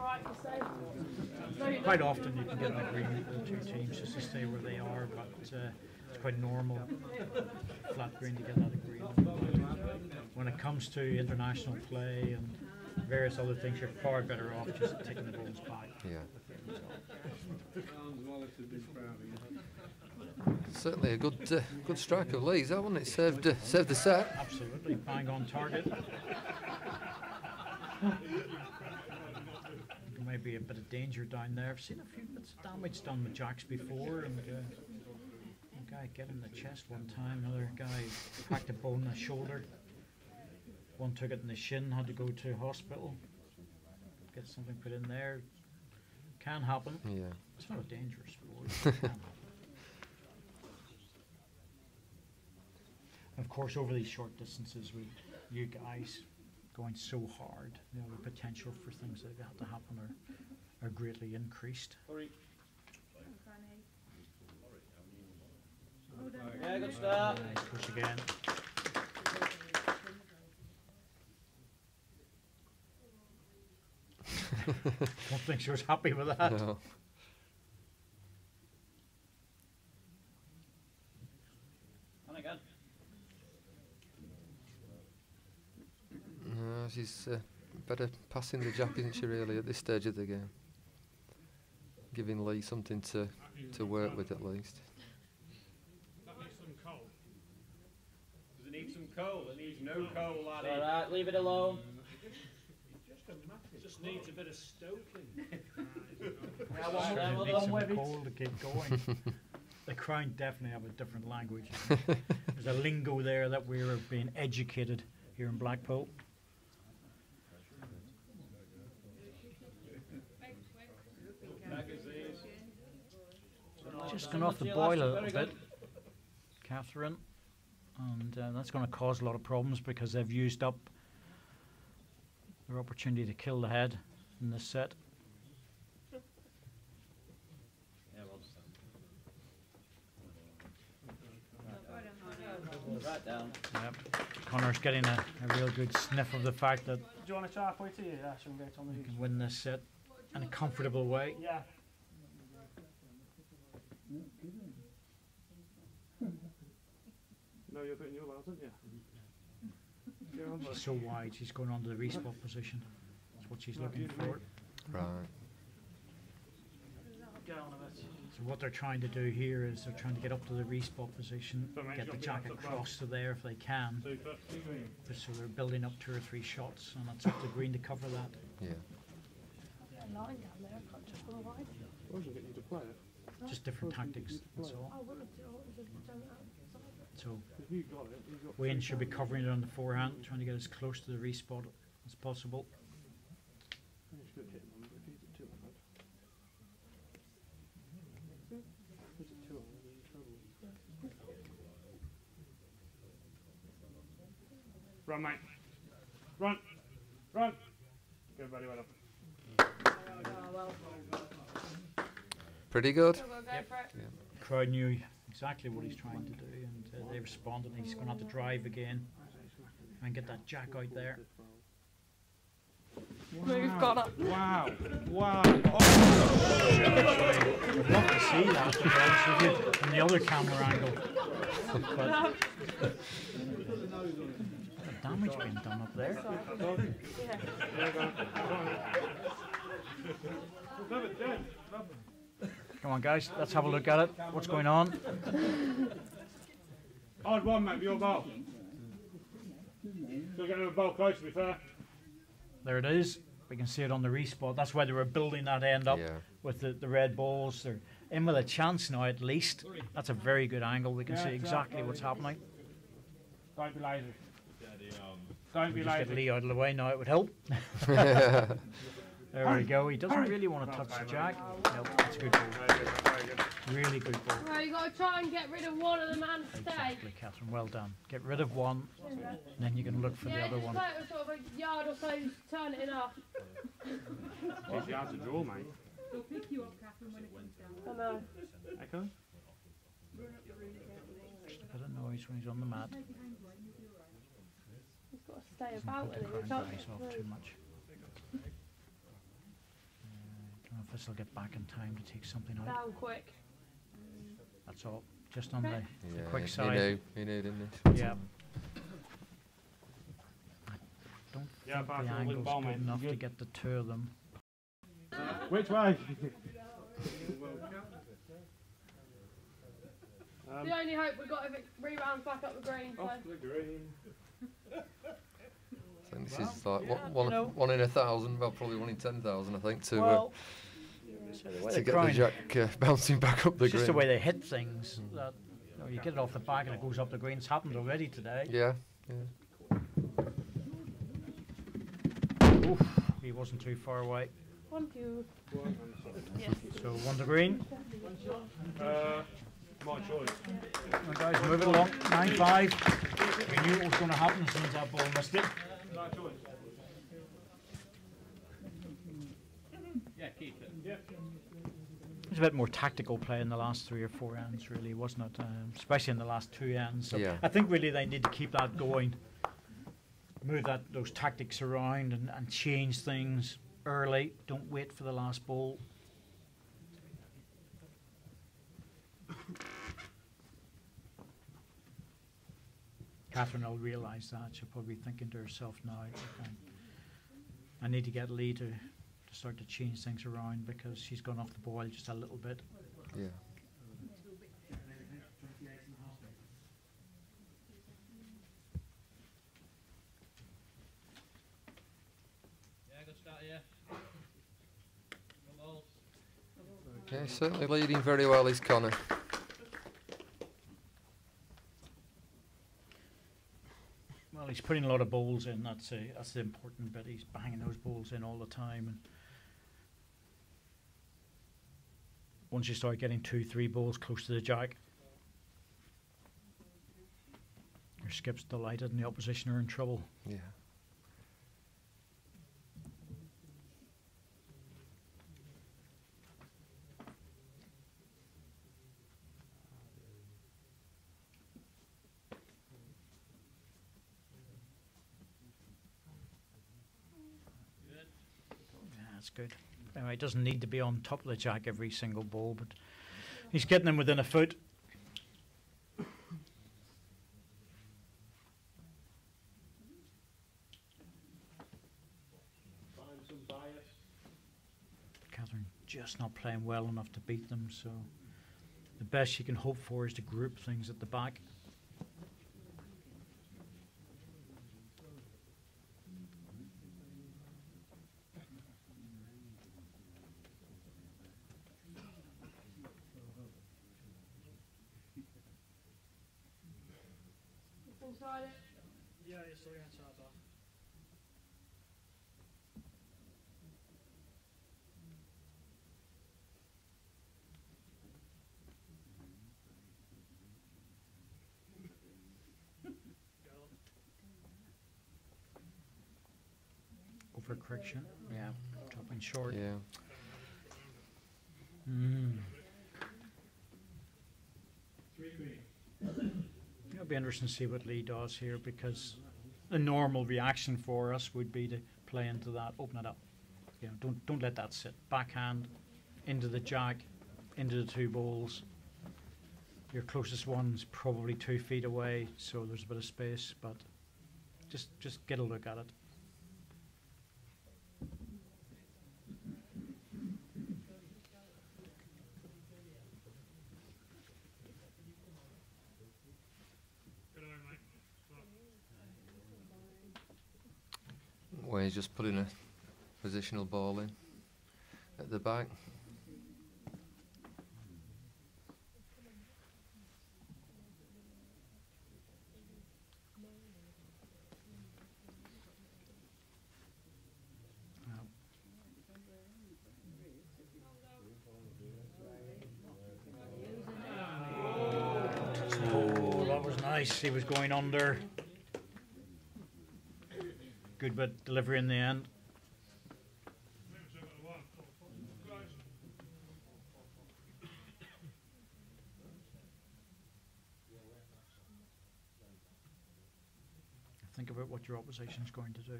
Quite often you can get an agreement with the two teams just to stay where they are, but it's quite normal, flat green, to get that agreement. When it comes to international play and various other things, you're far better off just taking the balls back. Yeah. Certainly a good strike of Lee's, that one. It saved the set. Absolutely, bang on target. There may be a bit of danger down there. I've seen a few bits of damage done with jacks before, and a guy get in the chest one time, another guy cracked a bone in the shoulder. One took it in the shin, had to go to hospital. Get something put in there. Can happen. Yeah. It's not a dangerous sport. It can happen. Of course, over these short distances, with you guys going so hard, you know, the potential for things that have to happen are greatly increased. Yeah, good start. Nice push again. Don't think she was happy with that. No. And again. No, she's better passing the jack, isn't she, really, at this stage of the game? Giving Lee something to work with at least. That needs some coal. Does it need some coal? It needs no coal, laddie. Alright, leave it alone. It just needs a bit of stoking. Certainly needs some coal to keep going. The Crown definitely have a different language. There's a lingo there that we're being educated here in Blackpool. Just gone off the boil a little bit, Catherine, and that's going to cause a lot of problems because they've used up their opportunity to kill the head in this set. Right down. Yep. Connor's getting a real good sniff of the fact that Do you want a sharp way to you? Yeah, so we can get on the you can win this set in a comfortable way. Yeah. No, you're putting your out, aren't you? She's so wide, she's going on to the respot position. That's what she's looking for. Right. Get on a bit. So what they're trying to do here is they're trying to get up to the respot position, get the jack across to there if they can. So they're building up 2 or 3 shots, and it's up to green to cover that. Yeah. Line down there, I can't just go wide. I wasn't getting you to play it. Just different tactics, that's all. I wouldn't have wanted to turn it out. So You got it. You got Wayne should be covering it on the forehand, trying to get as close to the respot as possible. You should hit him if he's at 2 ahead. If he's at 2 ahead, he's in trouble. Run, mate. Run. Run. Good, buddy, well done. Pretty good. So we'll go for it. The crowd knew exactly what he's trying to do, and they responded. He's going to have to drive again and get that jack out there. We've got it. Wow. Wow. I'd love to see that, to be honest with you, from the other camera angle. But the damage being done up there. Love it, Jen. Love it. Come on, guys, let's have a look at it. What's going on? Odd one, mate, your ball. Still getting a ball close, to be fair. There it is. We can see it on the respot. That's why they were building that end up with the red balls. They're in with a chance now, at least. That's a very good angle. We can see exactly what's happening. Don't be lazy. Don't be Just get lazy. Lee out of the way now, it would help. There we go. He doesn't really want to touch the jack. Nope, that's a good ball. Very good. Really good ball. Well, you got to try and get rid of one of them and stay. Exactly, Catherine. Well done. Get rid of one, and then you can look for the Yeah, other just one. like a sort of a yard or so, turn it enough. It's the hard to draw, mate. They'll pick you up, Catherine, when it comes down. I know. Echo? Just a bit of noise when he's on the mat. He's got to stay Doesn't about put with the it. crown guys off too much. Don't know if this will get back in time to take something out. Down quick. That's all. Just on the Yeah, quick he side. knew, didn't he? Yeah. I don't think the angle's ball, good mate. enough to Good. get the 2 of them. Which way? The only hope we've got if it rebounds back up the green. So. Off the green. I think this is like one in 1,000, well, probably 1 in 10,000, I think, to Well, so the way to they get grind, the jack bouncing back up the it's green. just the way they hit things. That you get it off the back and it goes up the green. It's happened already today. Yeah. Oof, he wasn't too far away. 1, 2. So 1 to green. My choice. Come on, guys, move it along. 9-5. We knew what was going to happen as soon as that ball missed it. My choice. Yeah, keep it. Yeah. There's a bit more tactical play in the last 3 or 4 ends, really, wasn't it? Especially in the last 2 ends. So Yeah. I think really they need to keep that going. Move those tactics around and change things early. Don't wait for the last ball. Catherine will realise that. She'll probably be thinking to herself now, okay, I need to get Lee to start to change things around because she's gone off the ball just a little bit. Yeah. Yeah, good start here. Come on. Okay, certainly leading very well is Connor. Well, he's putting a lot of balls in. That's the important bit. He's banging those balls in all the time. And once you start getting 2-3 balls close to the jack, your skip's delighted and the opposition are in trouble. Yeah. That's good. Anyway, it doesn't need to be on top of the jack every single ball, but he's getting them within a foot. Find some bias. Catherine just not playing well enough to beat them, so the best she can hope for is to group things at the back. Inside it. Yeah, you're still inside that. Over correction. Yeah, dropping short. Yeah. It'll be interesting to see what Lee does here because the normal reaction for us would be to play into that, open it up. You know, don't let that sit. Backhand into the jack, into the 2 balls. Your closest one's probably 2 feet away, so there's a bit of space, but just get a look at it. Where he's just putting a positional ball in at the back. Oh, that was nice. He was going under. Good bit delivery in the end. Think about what your opposition's going to do.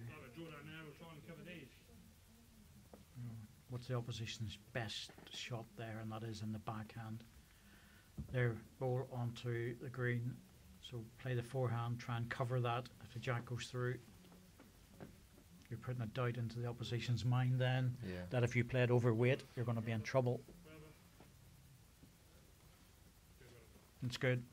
What's the opposition's best shot there, and that is in the backhand. They're ball onto the green, so play the forehand, try and cover that. If the jack goes through, you're putting a doubt into the opposition's mind then, that if you play it overweight, you're going to be in trouble. It's good.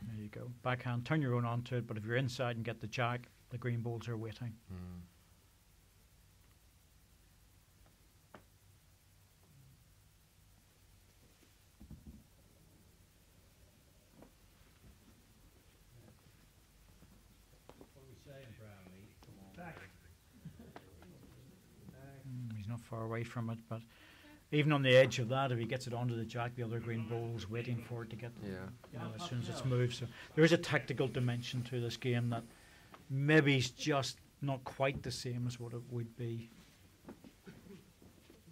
There you go. Backhand, turn your own onto it, but if you're inside and get the jack, the green balls are waiting. He's not far away from it, but even on the edge of that, if he gets it onto the jack, the other green ball's waiting for it to get, you know, as soon as it's moved. So there is a tactical dimension to this game that maybe he's just not quite the same as what it would be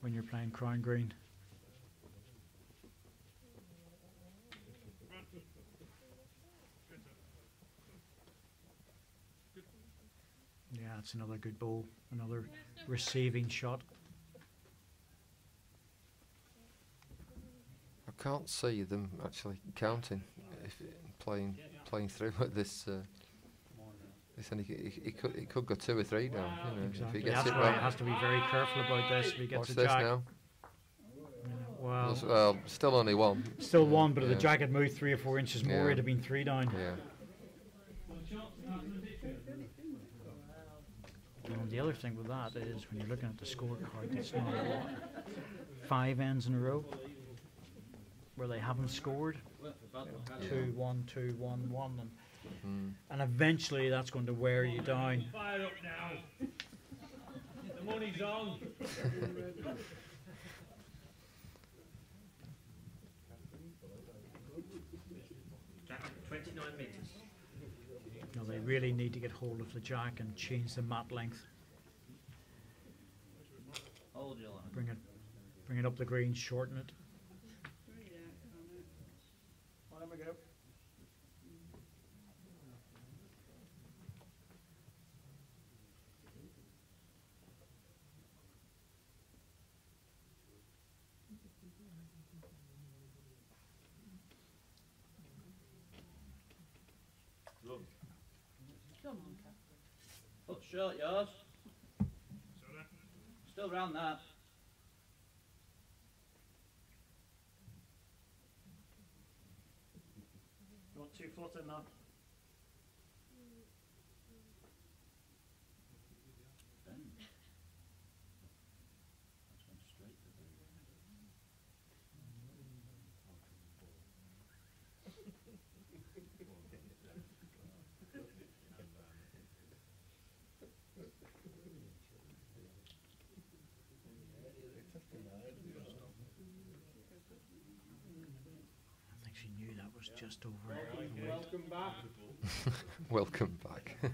when you're playing crown green. Yeah, it's another good ball, another receiving shot. I can't see them actually counting if playing through at this. It could go 2 or 3 down. You know, Exactly. if he gets That's it why wrong. it has to be very careful about this. If he gets Watch a this jack, now. well, Still only 1. still 1, but if Yeah. the jack had moved 3 or 4 inches more, Yeah. it'd have been 3 down. Yeah. And the other thing with that is when you're looking at the scorecard, it's not a lot. 5 ends in a row where they haven't scored. 2-1, 2-1, 1, and eventually that's going to wear you down. Fire up now. The money's on. Jack, 29 metres. Now they really need to get hold of the jack and change the mat length. Hold your line. Bring it up the green, shorten it. There we go. Come on, Cap. Foot short, yours. Still round that. You want 2 foot in that? Bend. That's gone straight to the I think she knew that was just over. the weight. Welcome back. Welcome back. I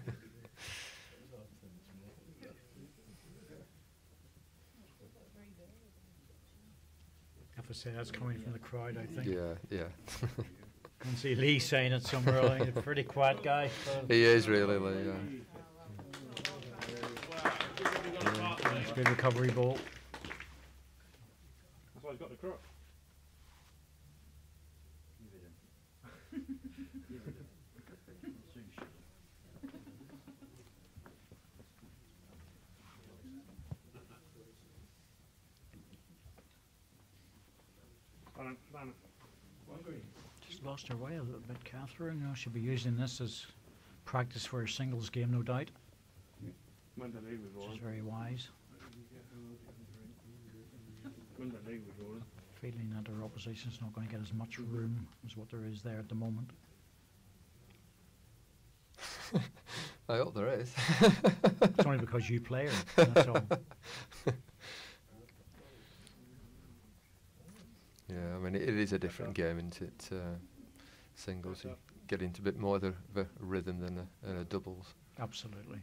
have to say that's coming from the crowd, I think. Yeah. I can see Lee saying it somewhere. I think he's a pretty quiet guy. He is really, Lee. Yeah. It's a good recovery ball. That's why he's got the crook. Give it him. Give it him. Soon shoot. Just lost her way a little bit, Catherine. You know, she'll be using this as practice for her singles game, no doubt. When the league was Which is rolling. very wise. When the league was rolling. Feeling that her opposition's not going to get as much room as what there is there at the moment. I hope there is. It's only because you play her, that's all. Yeah, I mean it is a different game, isn't it? Singles, you get into a bit more of a rhythm than a doubles. Absolutely.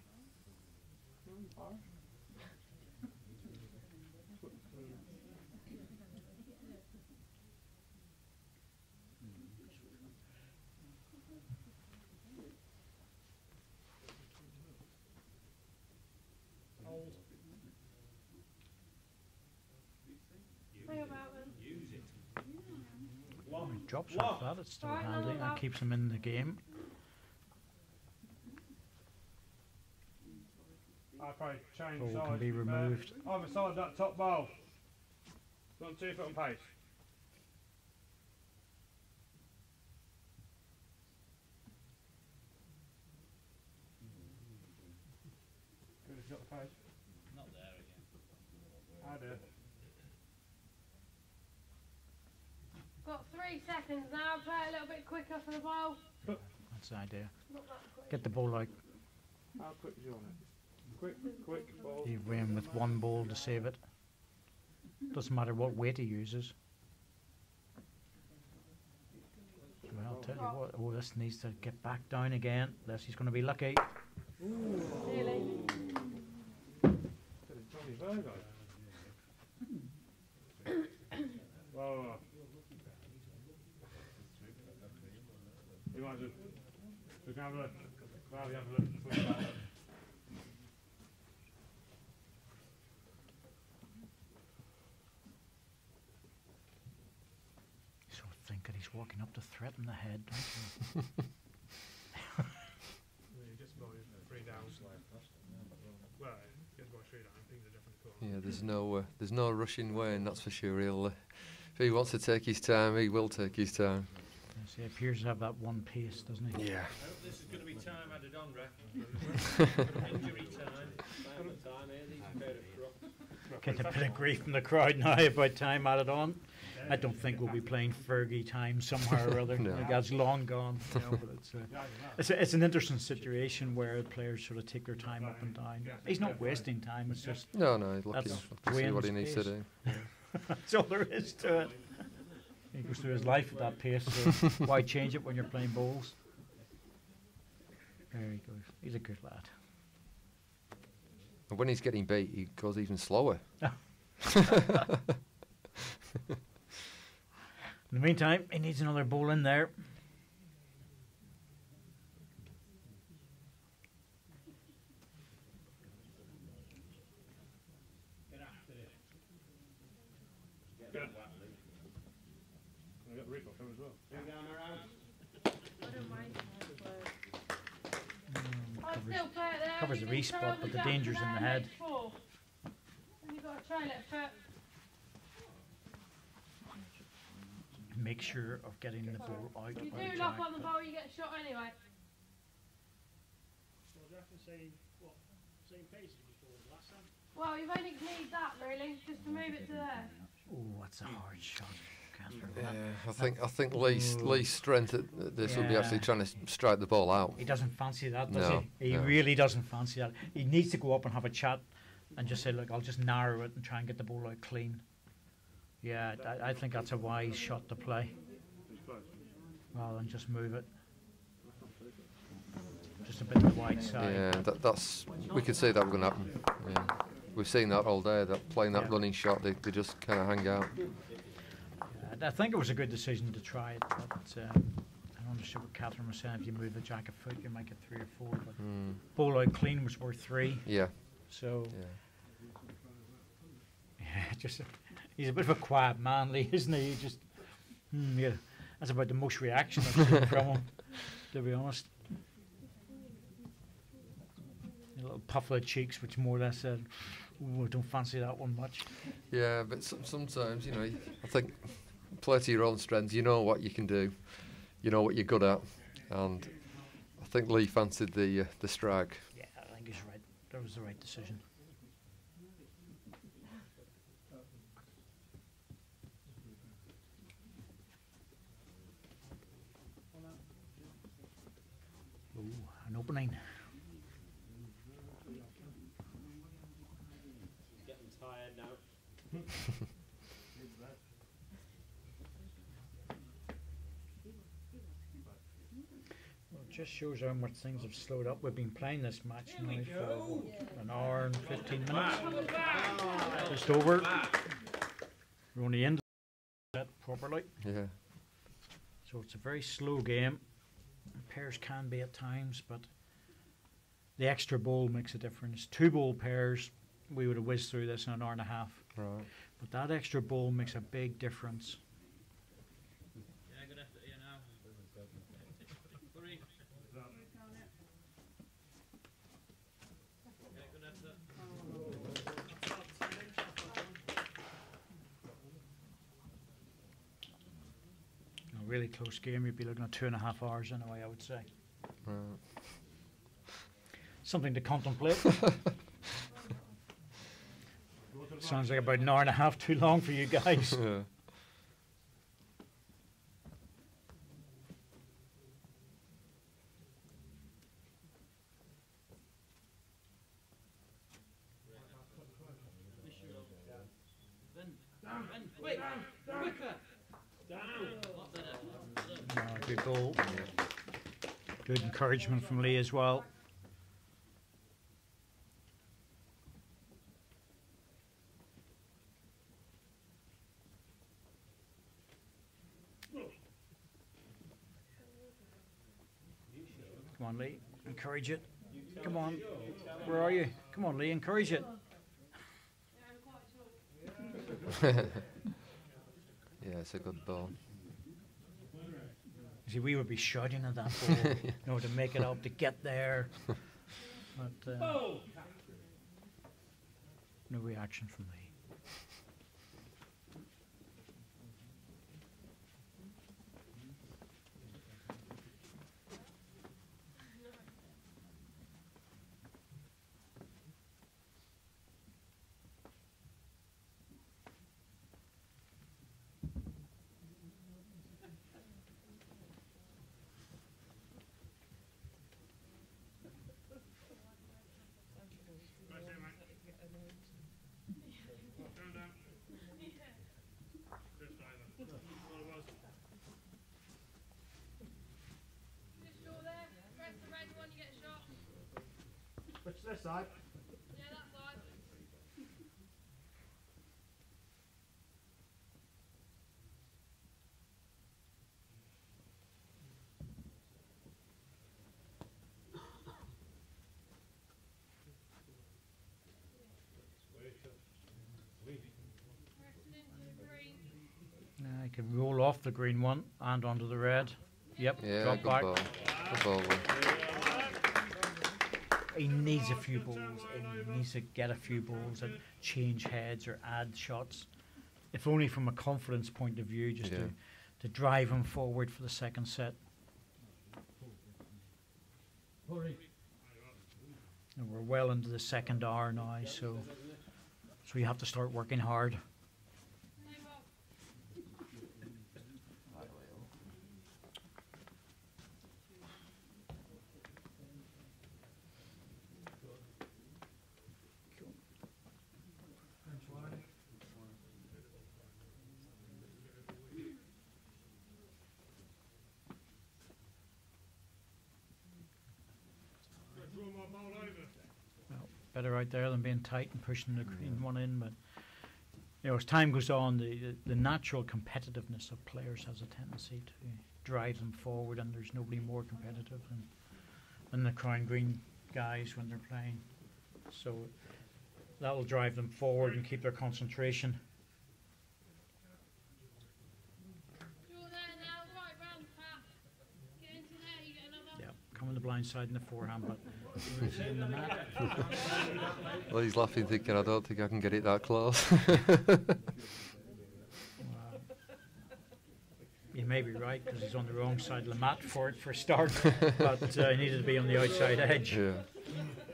Hang about then. He drops off that, it's still handy. That keeps him in the game. I probably change Ball size. can be removed. Either side of that top bowl. Got 2 foot and pace. Good, has got the pace. Not there again. I do. Got 3 seconds now. Play it a little bit quicker for the ball. That's the idea. Not that quick. Get the ball out. How quick is you on it? Quick ball. He win with 1 ball to save it. Doesn't matter what weight he uses. Well, I'll tell you what. Oh, this needs to get back down again. This he's going to be lucky. Really? fair, guys. Whoa. You might just have a look. Have a look. Sort of think that he's walking up to threaten the head, don't you? You just go 3 down. Well, just go 3 down. Things are different. Yeah, there's no rushing Wayne, that's for sure. He'll, if he wants to take his time, he will take his time. Yes, he appears to have that one pace, doesn't he? Yeah. I hope this is going to be time added on, Ref. Injury time. Time, these pair of crooks. Getting a bit of grief from the crowd now about time added on. I don't think we'll be playing Fergie time somewhere or other. No. Like, that's long gone. You know, but it's an interesting situation where players sort of take their time up and down. He's not wasting time. It's just No, he's lucky that's enough to see what he Wayne's needs to pace. do. That's all there is to it. He goes through his life at that pace, so why change it when you're playing bowls? There he goes. He's a good lad. And when he's getting beat, he goes even slower. In the meantime, he needs another bowl in there. Get after it. Get up. I got Rick off him as well. I don't mind I still play it there. Covers You the can respot, throw but the jack danger's in there the and head. make 4. And you've got to trail it for. Make sure of getting the ball out If you by do Jack, lock on the but ball, you get shot anyway. So do you have to say, what, same pace as before last time? Well, you've only need that really, just to move it to there. oh, that's a hard shot, Catherine. Yeah, I think Lee's strength at this will be Yeah. actually trying to strike the ball out. He doesn't fancy that, does No, he? He no. really doesn't fancy that. He needs to go up and have a chat and just say, look, I'll just narrow it and try and get the ball out clean. Yeah, I think that's a wise shot to play, It's close. rather than just move it. Just a bit to the wide side. Yeah, that's we could see that was going to happen. Yeah. We've seen that all day. That playing that Yeah. running shot, they just kind of hang out. I think it was a good decision to try it, but I understood what Catherine was saying. If you move the jack a foot, you might get 3 or 4. But ball out clean was worth 3. Yeah, So yeah. yeah, just he's a bit of a quiet man, Lee, isn't he? He just yeah, that's about the most reaction I've seen from him, to be honest. A little puff of the cheeks, which more or less said, "Ooh, I don't fancy that one much." Yeah, but sometimes, you know, I think play to your own strengths. You know what you can do. You know what you're good at. And I think Lee fancied the strike. Yeah, I think he's right. That was the right decision. Ooh, an opening. Getting tired now. Well, it just shows how much things have slowed up. We've been playing this match now for what, an hour and 15 minutes. Just over. We're only in set properly. Yeah. So it's a very slow game. Pairs can be at times, but the extra ball makes a difference. 2 ball pairs, we would have whizzed through this in an hour and a half. Right. But that extra ball makes a big difference. Yeah, good after you now. Hurry. Yeah, good after. A really close game, you'd be looking at 2.5 hours anyway, I would say. Right. Something to contemplate. Sounds like about an hour and a half too long for you guys. Yeah. Wait, quicker. Good ball. Good encouragement from Lee as well. Come on, Lee. Encourage it. Come on. Where are you? Come on, Lee. Encourage it. Yeah, it's a good ball. You see, we would be shouting at that ball, you know, to make it up, to get there. But no reaction from Lee. Which this side? Yeah, that side. I can roll off the green one and onto the red. Yep, Yeah, drop good back. ball. Good ball, Will. He needs a few balls. He needs to get a few balls and change heads or add shots. If only from a confidence point of view, just to drive him forward for the second set. And we're well into the second hour now, so you have to start working hard. Well, better out there than being tight and pushing the green one in, but you know, as time goes on, the natural competitiveness of players has a tendency to drive them forward, and there's nobody more competitive than the crown green guys when they're playing. So that will drive them forward and keep their concentration. Yeah, come on the blind side in the forehand, but in the mat. Well, he's laughing, thinking, I don't think I can get it that close. You may be right, because he's on the wrong side of the mat for a start, but he needed to be on the outside edge. Yeah.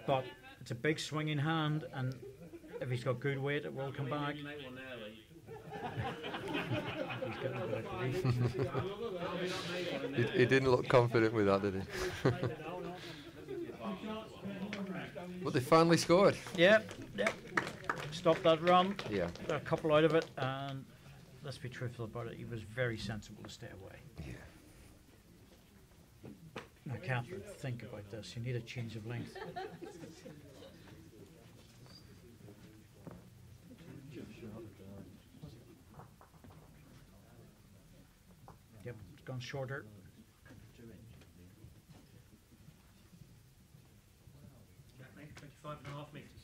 But it's a big swinging hand, and if he's got good weight, it will come back. He's getting a bit of grief. He didn't look confident with that, did he? But they finally scored. Yep. Stopped that run. Yeah. Got a couple out of it, and let's be truthful about it, he was very sensible to stay away. Yeah. I can't think about this. You need a change of length. Yep, it's gone shorter. 25.5 metres.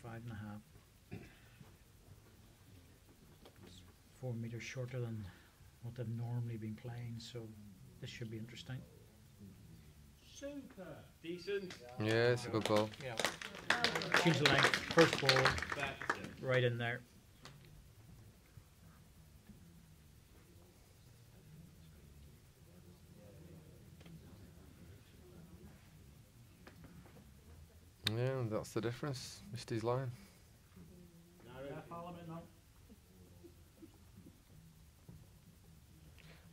25.5. 4 meters shorter than what they've normally been playing, so this should be interesting. Super. Decent. Yeah, it's a good ball. Yeah. Change the length, first ball, right in there. Yeah, that's the difference. Missed his line.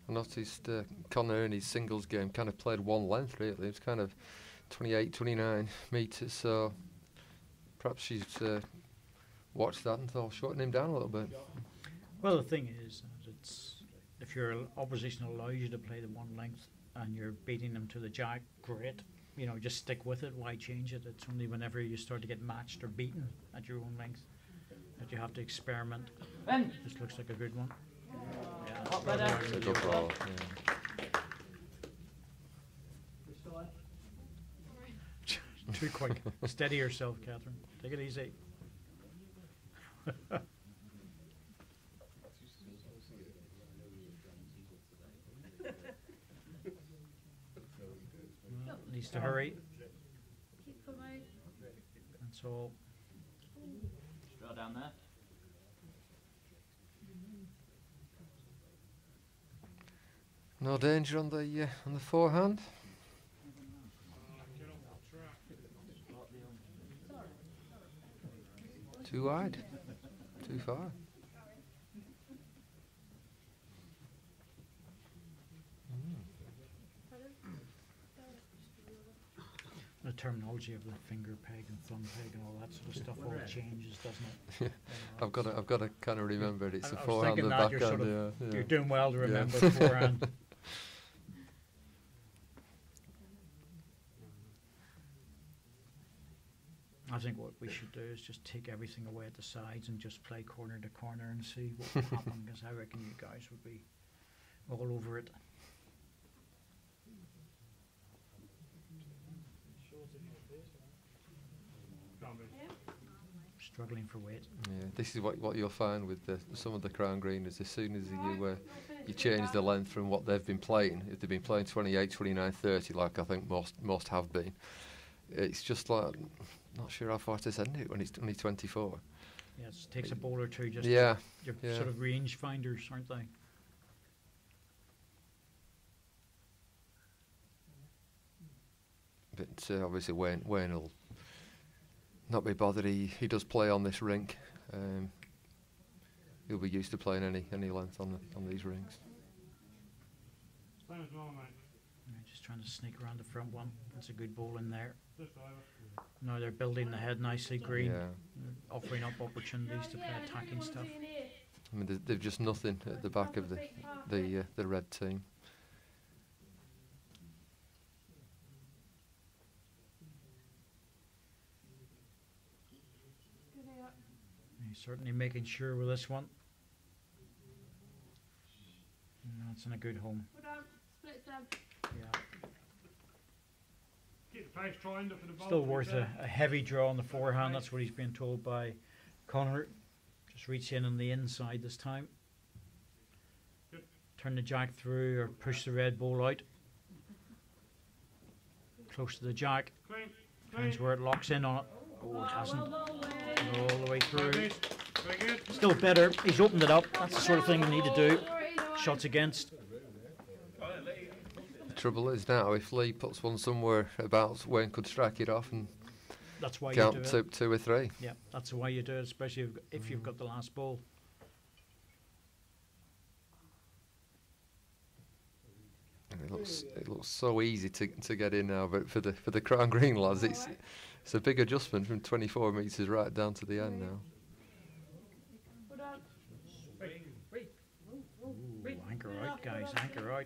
I noticed Connor in his singles game kind of played one length really. It was kind of 28, 29 metres, so perhaps she's watched that and thought shorten him down a little bit. Well, the thing is, it's if your opposition allows you to play the one length and you're beating them to the jack, great. You know, just stick with it. Why change it? It's only whenever you start to get matched or beaten at your own length that you have to experiment. This looks like a good one. Yeah, It's a good ball. Yeah. too quick. Steady yourself, Catherine. Take it easy. Well, needs to hurry. Keep coming. That's all. Draw down there. No danger on the forehand. Too wide. Too far. The terminology of the finger peg and thumb peg and all that sort of stuff all changes, doesn't it? I've got to kind of remember it. It's a I was forehand thinking and that you're backhand. sort of Yeah, you're yeah. doing well to Yeah. remember the forehand. I think what we should do is just take everything away at the sides and just play corner to corner and see what will happen, because I reckon you guys would be all over it. Struggling for weight. Yeah, this is what you'll find with some of the crown greeners. As soon as you change the length from what they've been playing, if they've been playing 28, 29, 30, like I think most have been, it's just like not sure how far to send it when it's only 24. Yeah, it takes a ball or two just Yeah, you're yeah. sort of range finders, aren't they? But obviously Wayne will not be bothered. He does play on this rink. He'll be used to playing any length on these rinks. Same as mine, mate. Yeah, just trying to sneak around the front one. That's a good ball in there. Just over. Now they're building the head nicely green, Yeah. offering up opportunities to play attacking stuff. I mean, they've just nothing at the back of the red team. He's certainly making sure with this one. No, it's in a good home. Put down, split them. Yeah. Keep the pace trying for the ball. Still worth a heavy draw on the forehand. That's what he's being told by Connor. Just reach in on the inside this time. Good. Turn the jack through or push the red ball out. Close to the jack. Clean. Finds where it locks in on it. Oh, it hasn't. All the way through. Very good. Still better. He's opened it up. That's the sort of thing we need to do. Shots against. The trouble is now, if Lee puts one somewhere about, Wayne could strike it off and That's why you do count it. two or three. Yeah, that's the way you do it, especially if you've got the last ball. And it looks so easy to get in now, but for the crown green lads, it's a big adjustment from 24 metres right down to the end now. Put down. Ooh, anchor out, guys, anchor out.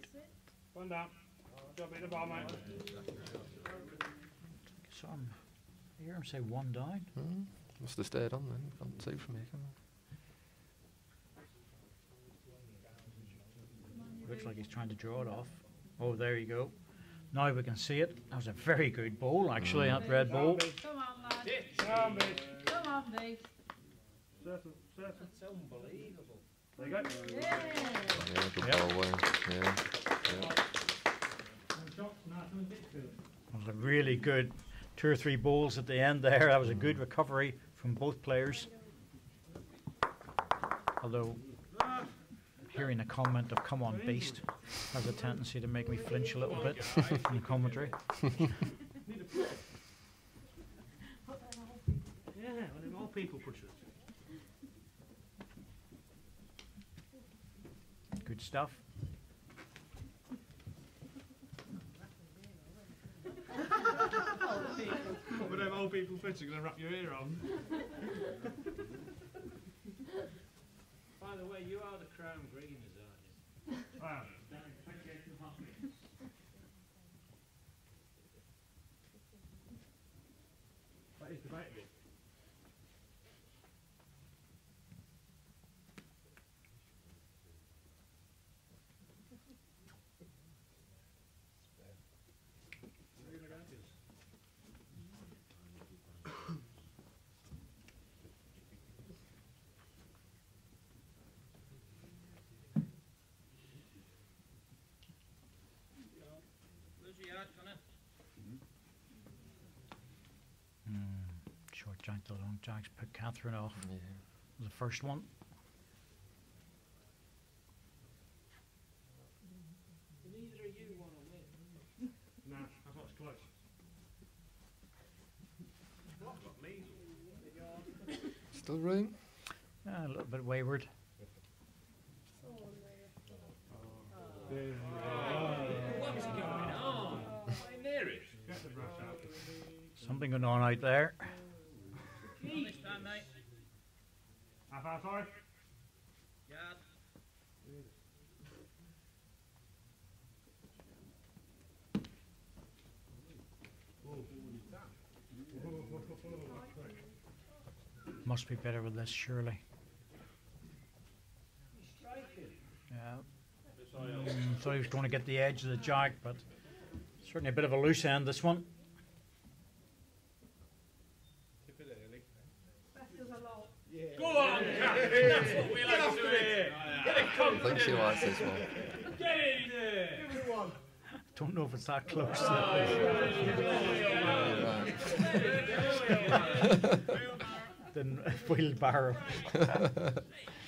One down. Job at the ball, mate. Some, I hear him say one down. Must have stayed on then. Can't see from here, can I? Looks like he's trying to draw it off. Oh, there you go. Now we can see it. That was a very good ball, actually, that red ball. Come on, lad. Down, mate. Come on, mate. Certain. That's unbelievable. There you go. Yeah. Yeah, good Yep. ball, Wayne. Yeah. That was a really good 2 or 3 balls at the end there. That was a good recovery from both players. Although hearing a comment of "come on, beast" has a tendency to make me flinch a little bit in the commentary. Yeah, well, them old people push it. Good stuff. But them old people fits are going to wrap your ear on. By the way, you are the crown greeners, aren't you? Wow. That is debatable. Jack the long jacks put Catherine off. Yeah. The first one. Neither of you want to win. Nah, I thought it's close. What got me? Still room? A little bit wayward. What's going on? Right near it. Get the brush out. Something going on out there. On this time, mate. Half hour, sorry. Yard. Must be better with this, surely. Yeah. Thought he was going to get the edge of the jack, but certainly a bit of a loose end, this one. Tip it early. Best of the lot. Yeah. Go on, Catherine. That's what we like to hear. Get it I think she likes this one. Get in there. Give it one. Don't know if it's that close. Then wheelbarrow.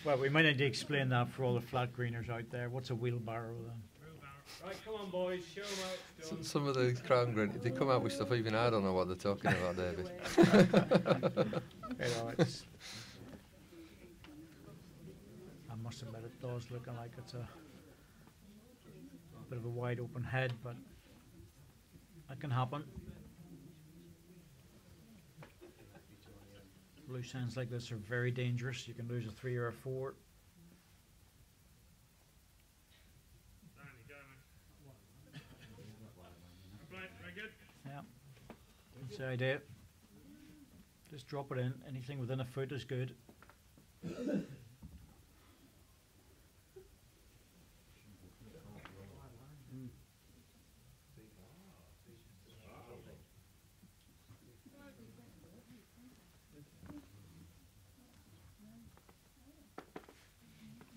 Well, we might need to explain that for all the flat greeners out there. What's a wheelbarrow then? Right, come on, boys. Show them how it's done. Some of the crown green, they come out with stuff even I don't know what they're talking about, David. You know, it's. I must admit, it does look like it's a bit of a wide open head, but that can happen. Loose ends like this are very dangerous. You can lose a 3 or a 4. Very good. Yeah, that's the idea. Just drop it in. Anything within a foot is good. I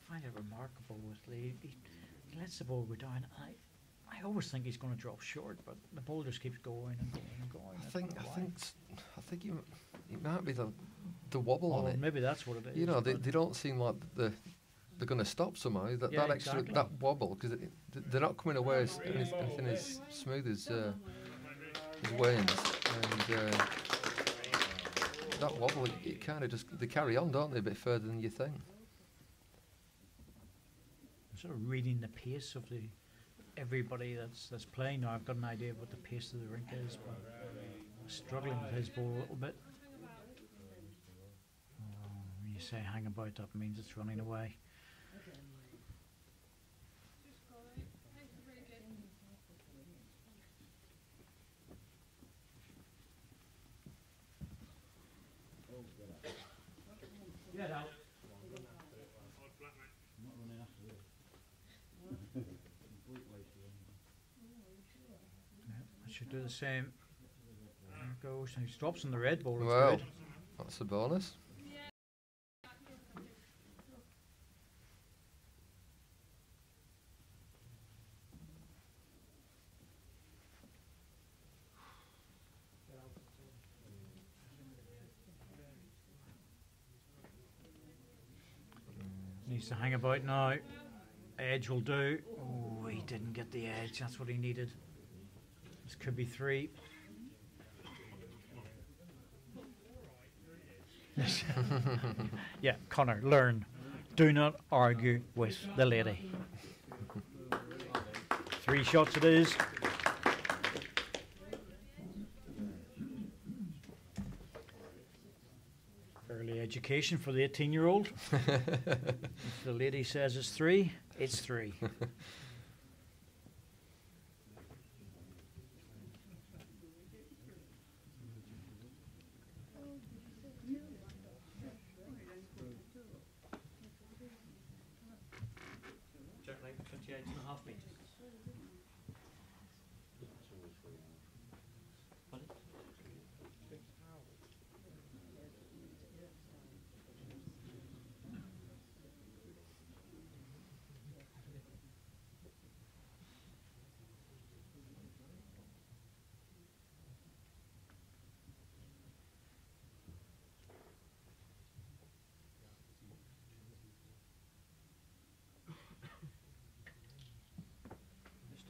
find it remarkable with Lee. He lets the ball go down. I always think he's going to drop short, but the ball just keeps going and going and going. I think it might be the wobble on it. Maybe that's what it is. You know, they don't seem like they're going to stop somehow. That Yeah, extra exactly. that wobble, because they're not coming away as anything as smooth as Wayne's, and that wobble it kind of just they carry on, don't they, a bit further than you think. I'm sort of reading the pace of everybody that's playing now. I've got an idea of what the pace of the rink is, but I'm struggling with his ball a little bit. When you say hang about, that means it's running away. Get out. I should do the same. There it goes. He stops on the red ball. It's Well, good. that's a bonus. Needs to hang about now. Edge will do. Oh, he didn't get the edge. That's what he needed. This could be 3. Yeah, Connor, learn. Do not argue with the lady. 3 shots it is. Early education for the 18-year-old. If the lady says it's 3, it's 3. Check like 28.5 metres.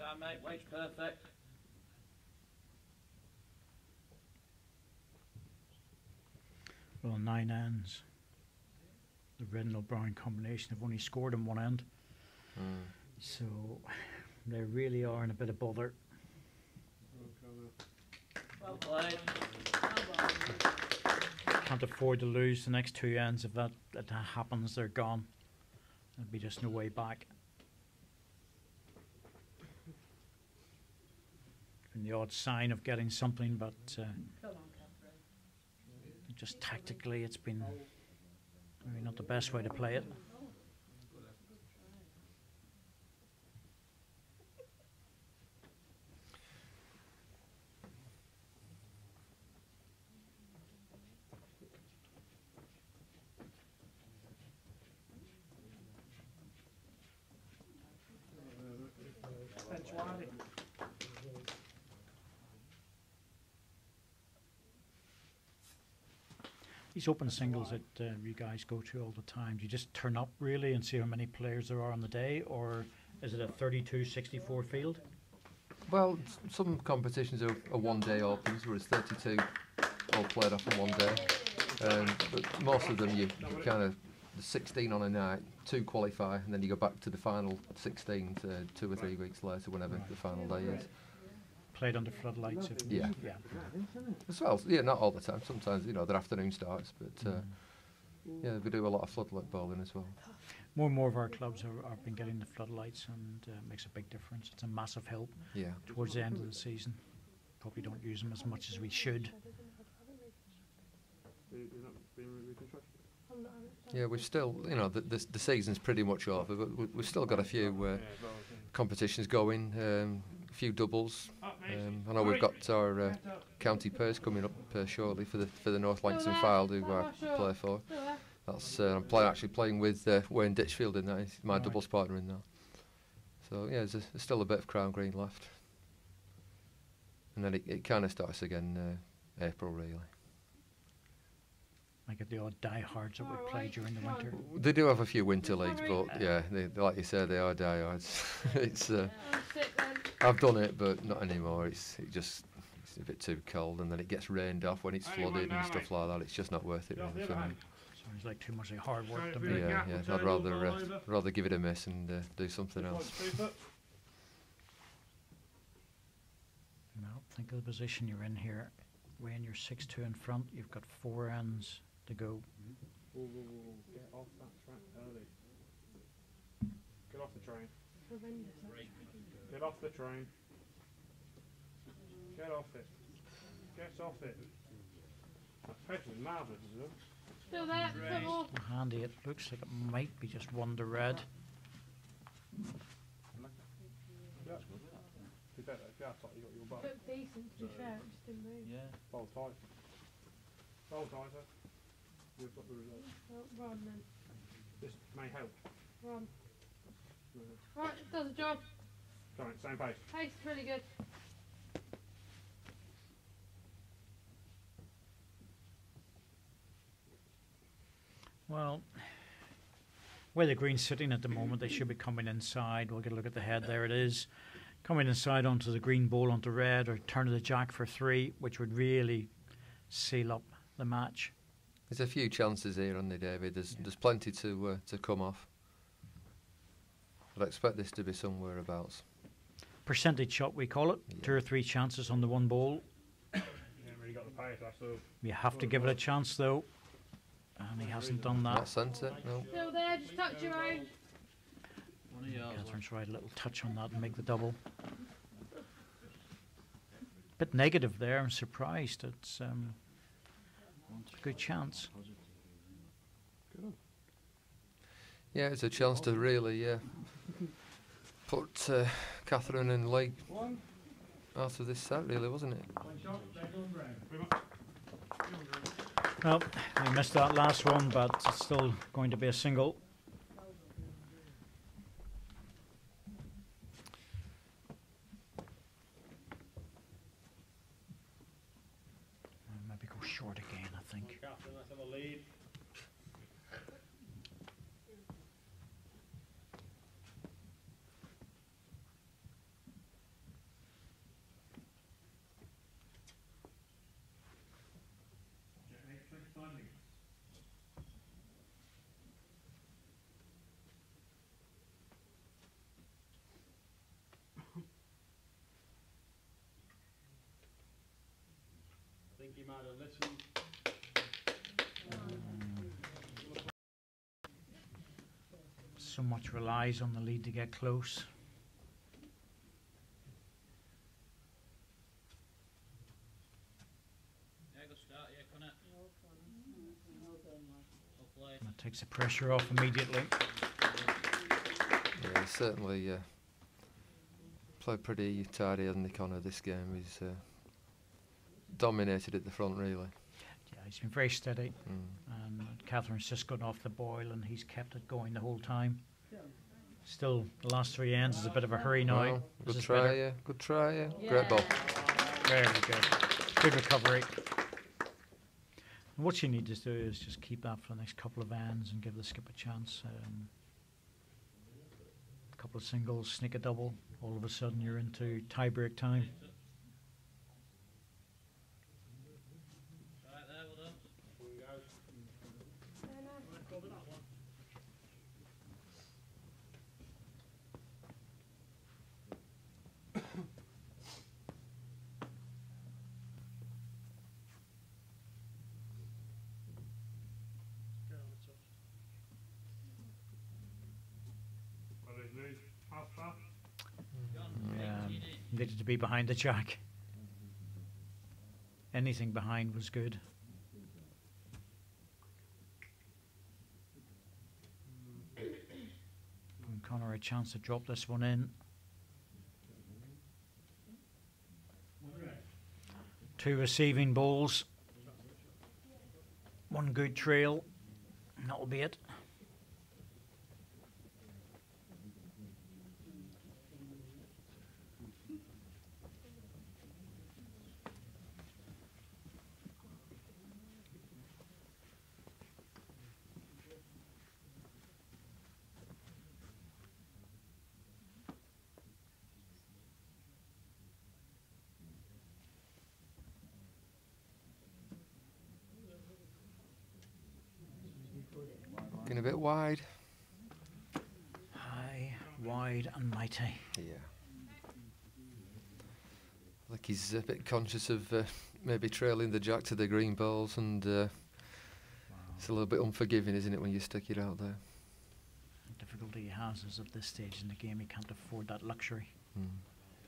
time, mate. Weight's perfect. Well, 9 ends. The red and brown combination have only scored in one end. So they really are in a bit of bother. Well played. Can't afford to lose the next 2 ends. If that happens, they're gone. There'll be just no way back. And the odd sign of getting something, but just tactically it's been maybe not the best way to play it. These open singles that you guys go to all the time, do you just turn up really and see how many players there are on the day, or is it a 32-64 field? Well, some competitions are one-day opens, whereas 32 all played off in one day. But most of them, you kind of 16 on a night, 2 qualify, and then you go back to the final 16 2 or 3 weeks later, whenever the final day is. Played under floodlights? Yeah. As well, yeah, not all the time. Sometimes, their afternoon starts, but yeah, we do a lot of floodlight bowling as well. More and more of our clubs have been getting the floodlights, and makes a big difference. It's a massive help towards the end of the season. Probably don't use them as much as we should. Yeah, we've still, the season's pretty much over, but we've still got a few competitions going, a few doubles. I know we've got our county pairs coming up shortly for the North Lancashire Fylde, who I play for. That's I'm actually playing with Wayne Ditchfield in that. He's my doubles partner in that. So yeah, there's still a bit of Crown Green left, and then it kind of starts again April really. I get the odd diehards that would play during the winter. They do have a few winter leagues, but yeah, they, like you said, they are diehards. It's I've done it, but not anymore. It's a bit too cold, and then it gets rained off when it's flooded and stuff like that. It's just not worth it really for me. Sounds like too much hard work to me. Yeah. I'd rather give it a miss and do something else. Now, think of the position you're in here. When you're 6-2 in front, you've got 4 ends to go. Whoa, get off that track early. Get off the train. Get off the train. Get off it. Get off it. That pace is marvellous, isn't it? Still there, some more. Handy, it looks like it might be just one to red. Yeah. Be better. Yeah, I thought you got your butt. Looked decent, to be fair, it just didn't move. Yeah. Bowl tight. Bowl tighter. We've got the result. Well, run then. This may help. Run. Right, it does the job. Come on, same pace. Pace is really good. Well, where the green's sitting at the moment, they should be coming inside. We'll get a look at the head. There it is. Coming inside onto the green bowl onto red, or turn of the jack for 3, which would really seal up the match. There's a few chances here, aren't there, David? There's plenty to come off. I'd expect this to be somewhere abouts. Percentage shot, we call it. Yeah. 2 or 3 chances on the one bowl. You haven't really got the pace, that's all. You have to give it a chance, though. And he hasn't done that. Not sent it, no. Still there, just touch your own. Catherine's tried a little touch on that and make the double. Bit negative there, I'm surprised. It's a good chance. Yeah, it's a chance to really put Catherine and Lee out of this set, really, wasn't it? Well, we missed that last one, but it's still going to be a single. Maybe go short again, I think. Catherine, let's have a lead. Sticky man and listen. So much relies on the lead to get close. Yeah, good start, yeah, Connor. Well played. That takes the pressure off immediately. Yeah, he's certainly played pretty tidy, hasn't he, Connor, this game? He's dominated at the front, really. Yeah, he's been very steady. And Catherine's just gotten off the boil and he's kept it going the whole time. Still, the last 3 ends is a bit of a hurry now. Well, This good is try, better. yeah. Good try, yeah. Great ball. Very good. Good recovery. And what you need to do is just keep that for the next couple of ends and give the skip a chance. A couple of singles, sneak a double. All of a sudden you're into tie-break time. Right there, well done. Cover that one. Get on the touch. Well, they lose half that. Yeah, needed to be behind the jack. Anything behind was good. And Connor a chance to drop this one in. 2 receiving balls. 1 good trail. And that'll be it. Getting a bit wide. High, wide and mighty. Yeah. I think he's a bit conscious of maybe trailing the jack to the green balls, and it's a little bit unforgiving, isn't it, when you stick it out there? The difficulty he has is at this stage in the game he can't afford that luxury.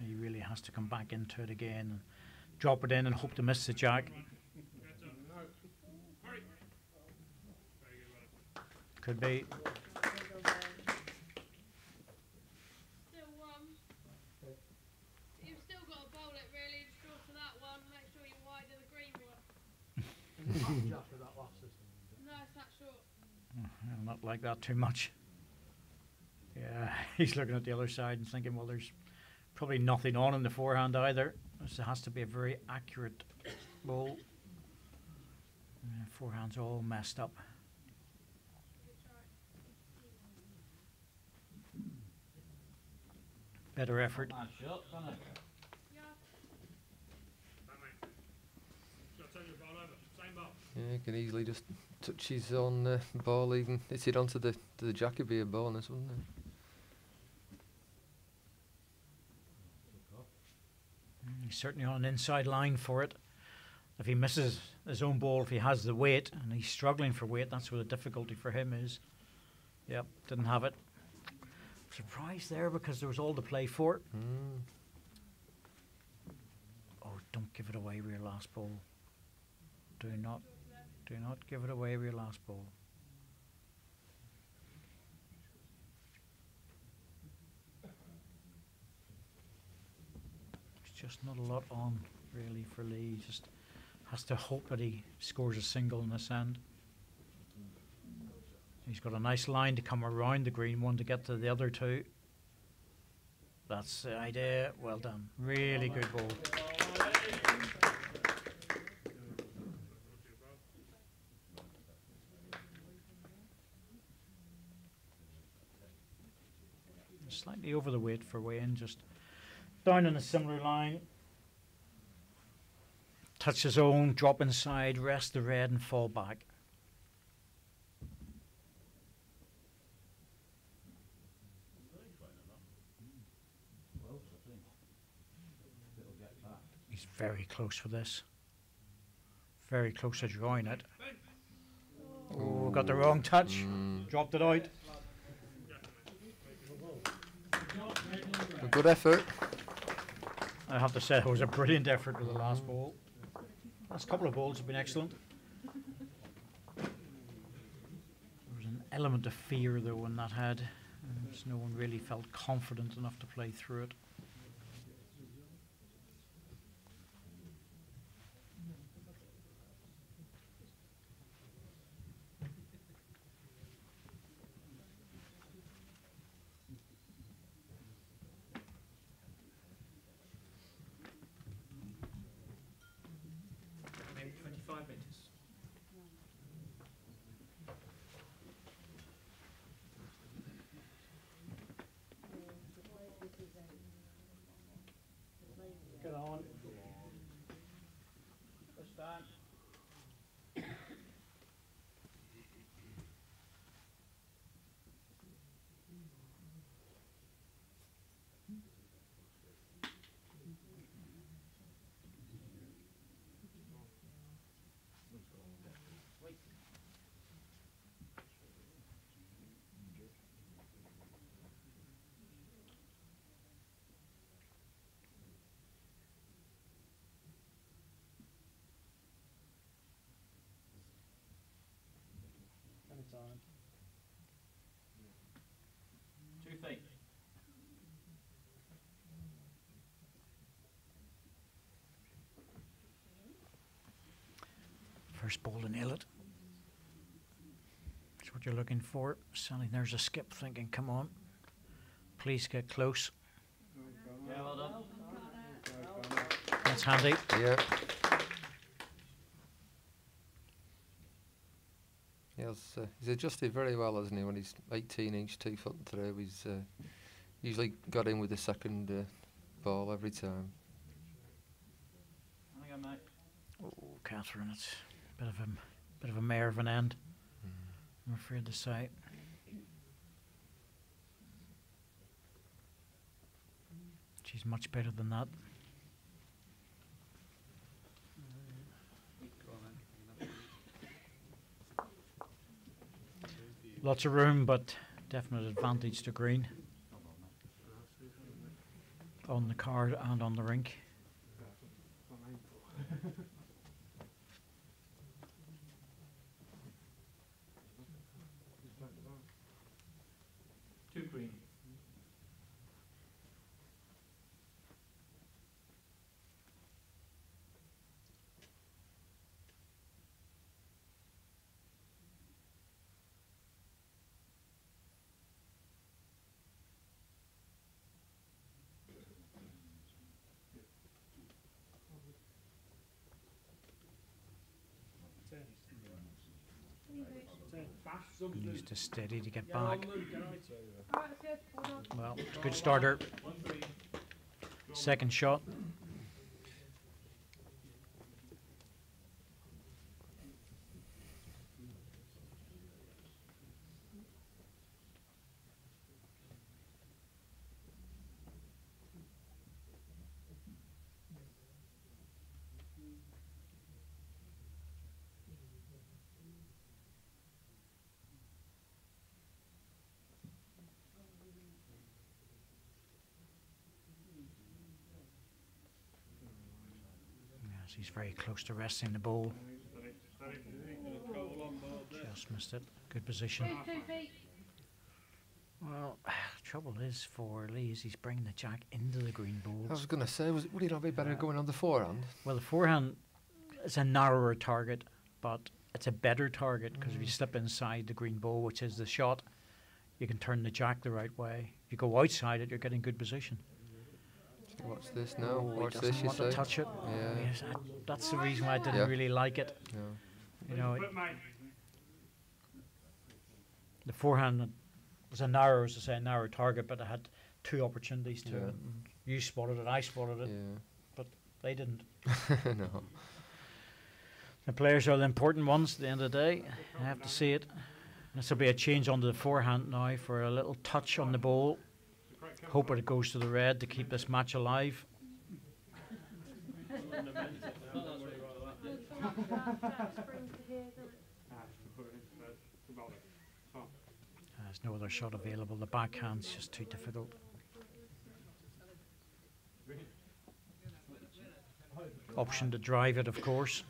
He really has to come back into it again and drop it in and hope to miss the jack. Could be. Still one. You've still got to bowl it really. Just draw to that one. Make sure you're wide of the green one. No, it's that short. I'll not like that too much. Yeah, he's looking at the other side and thinking, well, there's probably nothing on in the forehand either. This has to be a very accurate ball. Forehand's all messed up. Better effort. Nice shot, Connor. Yeah. Shall I turn your ball over? Same ball. Yeah, you can easily just touch his own ball, even hit it onto the jack, would be a bonus, wouldn't it? He's certainly on an inside line for it. If he misses his own ball, if he has the weight, and he's struggling for weight, that's where the difficulty for him is. Yep, didn't have it. Surprised there because there was all to play for it. Oh, don't give it away with your last ball. Do not give it away with your last ball. There's just not a lot on really for Lee. He just has to hope that he scores a single in this end. He's got a nice line to come around the green one to get to the other 2. That's the idea. Well done. Really good ball. Slightly over the weight for Wayne, just down on a similar line. Touch his own, drop inside, rest the red and fall back. He's very close for this. Very close to drawing it. Oh, got the wrong touch. Dropped it out. A good effort. I have to say it was a brilliant effort with the last ball. Last couple of balls have been excellent. There was an element of fear though in that head. No one really felt confident enough to play through it. Maybe 25 metres. Get on. Push that. Anytime. 2 feet. First ball to nail it. That's what you're looking for. Sally, there's a skip thinking, come on. Please get close. Yeah, well done. That's handy. Yeah. He's adjusted very well, hasn't he? When he's 18-inch 2-foot through, he's usually got in with the second ball every time. Hang on, mate. Oh, Catherine, it's a bit of a mare of an end. I'm afraid to say. She's much better than that. Lots of room, but definite advantage to green. On the card and on the rink. Two green. Needs to steady to get back. Well, it's a good starter. Second shot. He's very close to resting the ball. Just missed it. Good position. 2 feet. Well, trouble is for Lee is he's bringing the jack into the green I balls. was going to say, would he not be better going on the forehand? Well, the forehand is a narrower target, but it's a better target because if you slip inside the green ball, which is the shot, you can turn the jack the right way. If you go outside it, you're getting good position. Watch this now. He Watch doesn't this, you want to say? touch it. Yeah. Yes, that's the reason why I didn't really like it. No. You know, the forehand was a narrow, as I say, a narrow target, but I had 2 opportunities to it. And you spotted it, I spotted it, but they didn't. No. The players are the important ones at the end of the day. I have to see it. This will be a change onto the forehand now for a little touch on the ball. Hope it goes to the red to keep this match alive. that springs to here, doesn't it? Put it into bed. About it. Oh. There's no other shot available. The backhand's just too difficult. Option to drive it, of course.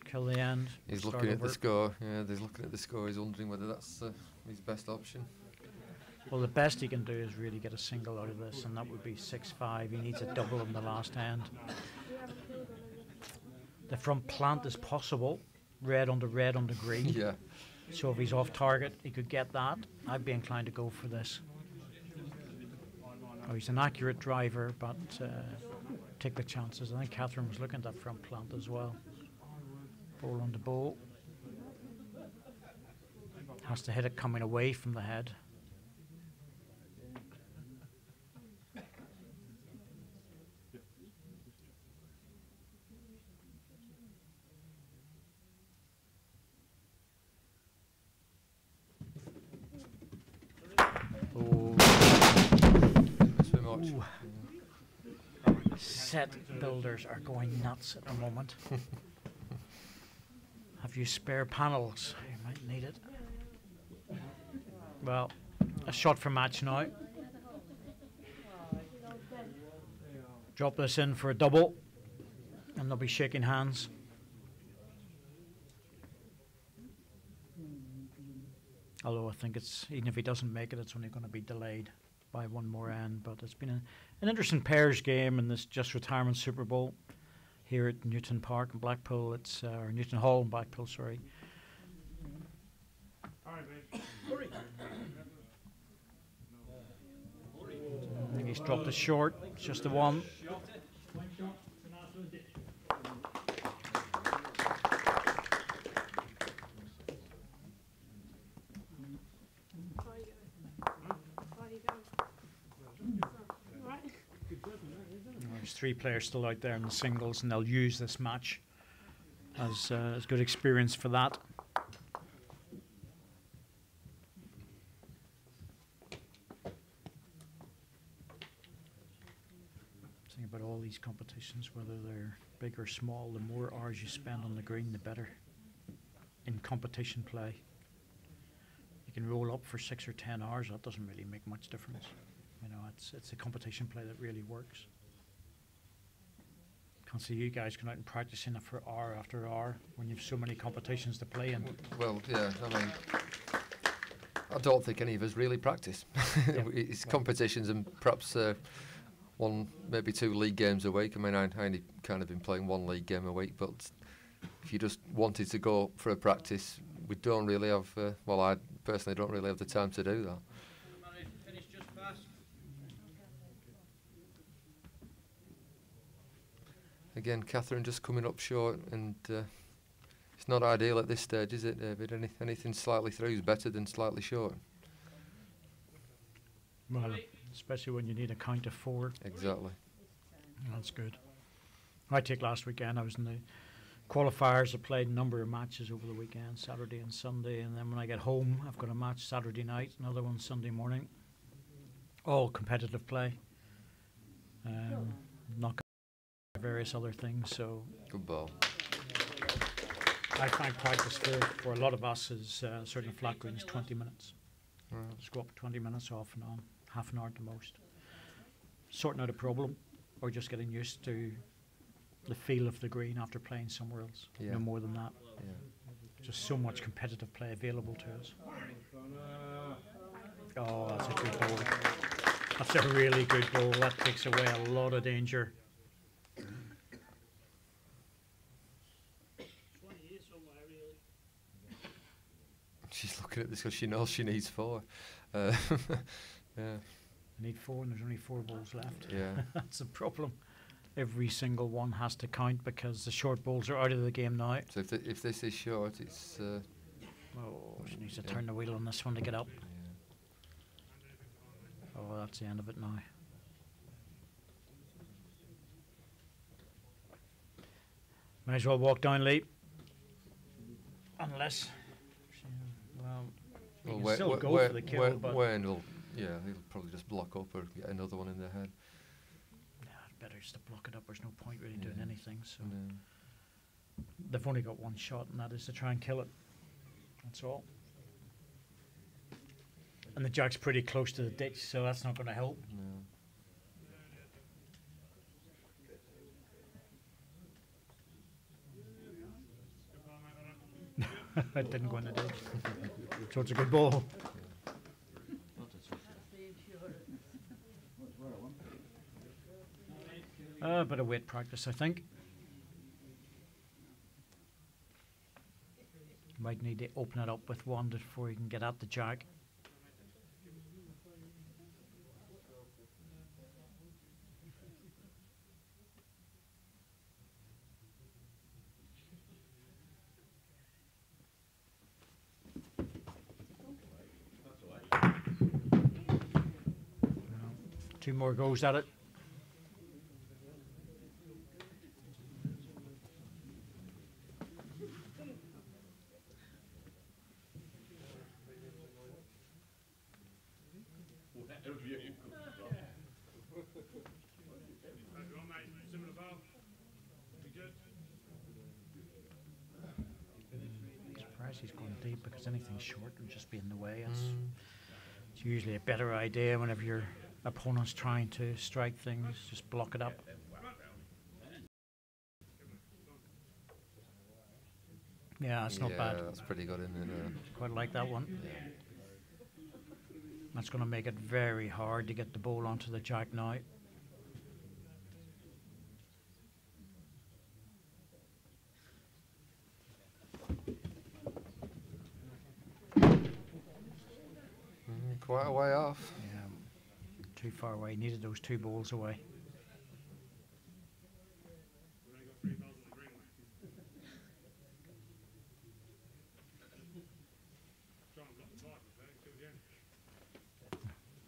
Kill the end. He's start looking at the over. score. Yeah, he's looking at the score. He's wondering whether that's his best option. Well, the best he can do is really get a single out of this, and that would be 6-5. He needs a double in the last end. The front plant is possible. Red on the green. Yeah. So if he's off target, he could get that. I'd be inclined to go for this. Oh, he's an accurate driver, but take the chances. I think Catherine was looking at that front plant as well. Ball on the bowl. Has to hit it coming away from the head. Ooh. Set builders are going nuts at the moment. Have you spare panels? You might need it. Well, a shot for match now. Drop this in for a double, and they'll be shaking hands. Although I think it's, even if he doesn't make it, it's only going to be delayed by one more end. But it's been an interesting pairs game in this just retirement Super Bowl here at Newton Park in Blackpool. It's or Newton Hall in Blackpool, sorry. I think he's dropped it short. It's just the one. There's 3 players still out there in the singles, and they'll use this match as good experience for that. Think about all these competitions, whether they're big or small, the more hours you spend on the green, the better in competition play. You can roll up for 6 or 10 hours, that doesn't really make much difference. You know, it's a competition play that really works. Can't see you guys going out and practicing it for hour after hour when you've so many competitions to play in. Well, yeah, I mean, I don't think any of us really practice. Yeah. It's competitions and perhaps 1, maybe 2 league games a week. I mean, I only kind of been playing 1 league game a week, but if you just wanted to go for a practice, we don't really have, well, I personally don't really have the time to do that. Again, Catherine just coming up short, and it's not ideal at this stage, is it, David? Anything slightly through is better than slightly short. Well, especially when you need a count of 4. Exactly. That's good. I take last weekend, I was in the qualifiers. I played a number of matches over the weekend, Saturday and Sunday, and then when I get home, I've got a match Saturday night, another one Sunday morning. All competitive play. Not various other things, so good ball. I find practice for a lot of us is certain flat greens 20 minutes. Right. Just go up 20 minutes off and on, half an hour at the most. Sorting out a problem or just getting used to the feel of the green after playing somewhere else. Yeah. No more than that. Yeah. Just so much competitive play available to us. Oh, that's a good ball. That's a really good ball. That takes away a lot of danger. She's looking at this because she knows she needs 4. Yeah. I need 4 and there's only 4 balls left. Yeah. That's a problem. Every single one has to count because the short balls are out of the game now. So if this is short, it's... oh, she needs to turn the wheel on this one to get up. Yeah. Oh, that's the end of it now. Might as well walk down late. Unless... Well, you can still go for the kill, but... Wayne will, yeah, he'll probably just block up or get another one in their head. Yeah, it's better just to block it up. There's no point really doing anything, so... No. they've only got one shot, and that is to try and kill it. That's all. And the jack's pretty close to the ditch, so that's not going to help. No. It didn't go in the ditch. So it's a good ball. A bit of weight practice, I think. Might need to open it up with one before you can get at the jack. Two more goes at it. Surprised he's going deep, because anything short would just be in the way. It's usually a better idea whenever your opponent's trying to strike things, just block it up. Yeah, that's not bad. That's pretty good, isn't it? Quite like that one. Yeah. That's going to make it very hard to get the ball onto the jack now. Quite a way off. Yeah, too far away. Needed those two balls away.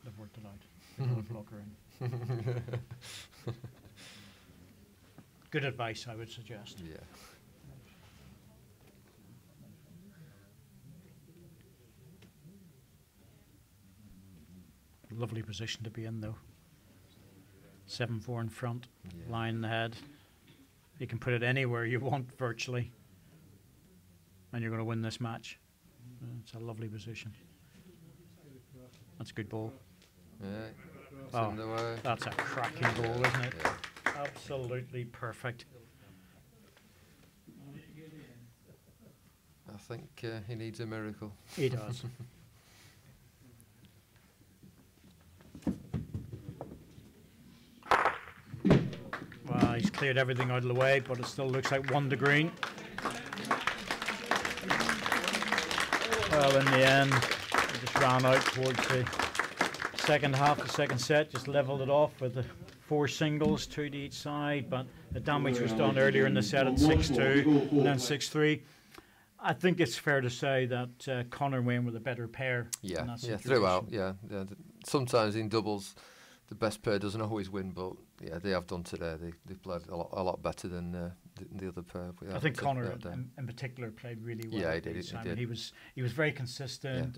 They've worked it out. Blocker in. Good advice, I would suggest. Yeah. Lovely position to be in, though. 7-4 in front, Yeah. line in the head. You can put it anywhere you want, virtually, and you're going to win this match. It's a lovely position. That's a good ball. Yeah. It's Oh, in the way. that's a cracking ball, isn't it? Yeah. Absolutely perfect. I think he needs a miracle. He does. Well, he's cleared everything out of the way, but it still looks like one to green. Well, in the end, he just ran out towards the second half, the second set, just levelled it off with the 4 singles, 2 to each side, but the damage was done earlier in the set at 6-2 and then 6-3. I think it's fair to say that Connor Wayne were the better pair. Yeah, in that yeah, situation. throughout. Yeah. Sometimes in doubles, the best pair doesn't always win, but yeah, they have done today. They played a lot better than the other pair. I think Connor in particular played really well. Yeah, he did. Simon. He was very consistent.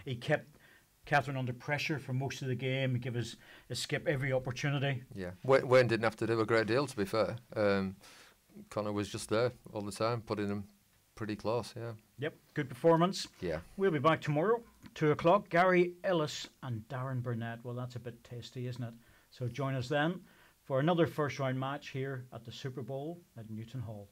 He kept Catherine under pressure for most of the game. He gave his skip every opportunity. Yeah, Wayne didn't have to do a great deal, to be fair. Connor was just there all the time, putting them pretty close. Yeah. Yep, good performance. Yeah. We'll be back tomorrow, 2 o'clock. Gary Ellis and Darren Burnett. Well, that's a bit tasty, isn't it? So join us then for another first round match here at the Super Bowl at Newton Hall.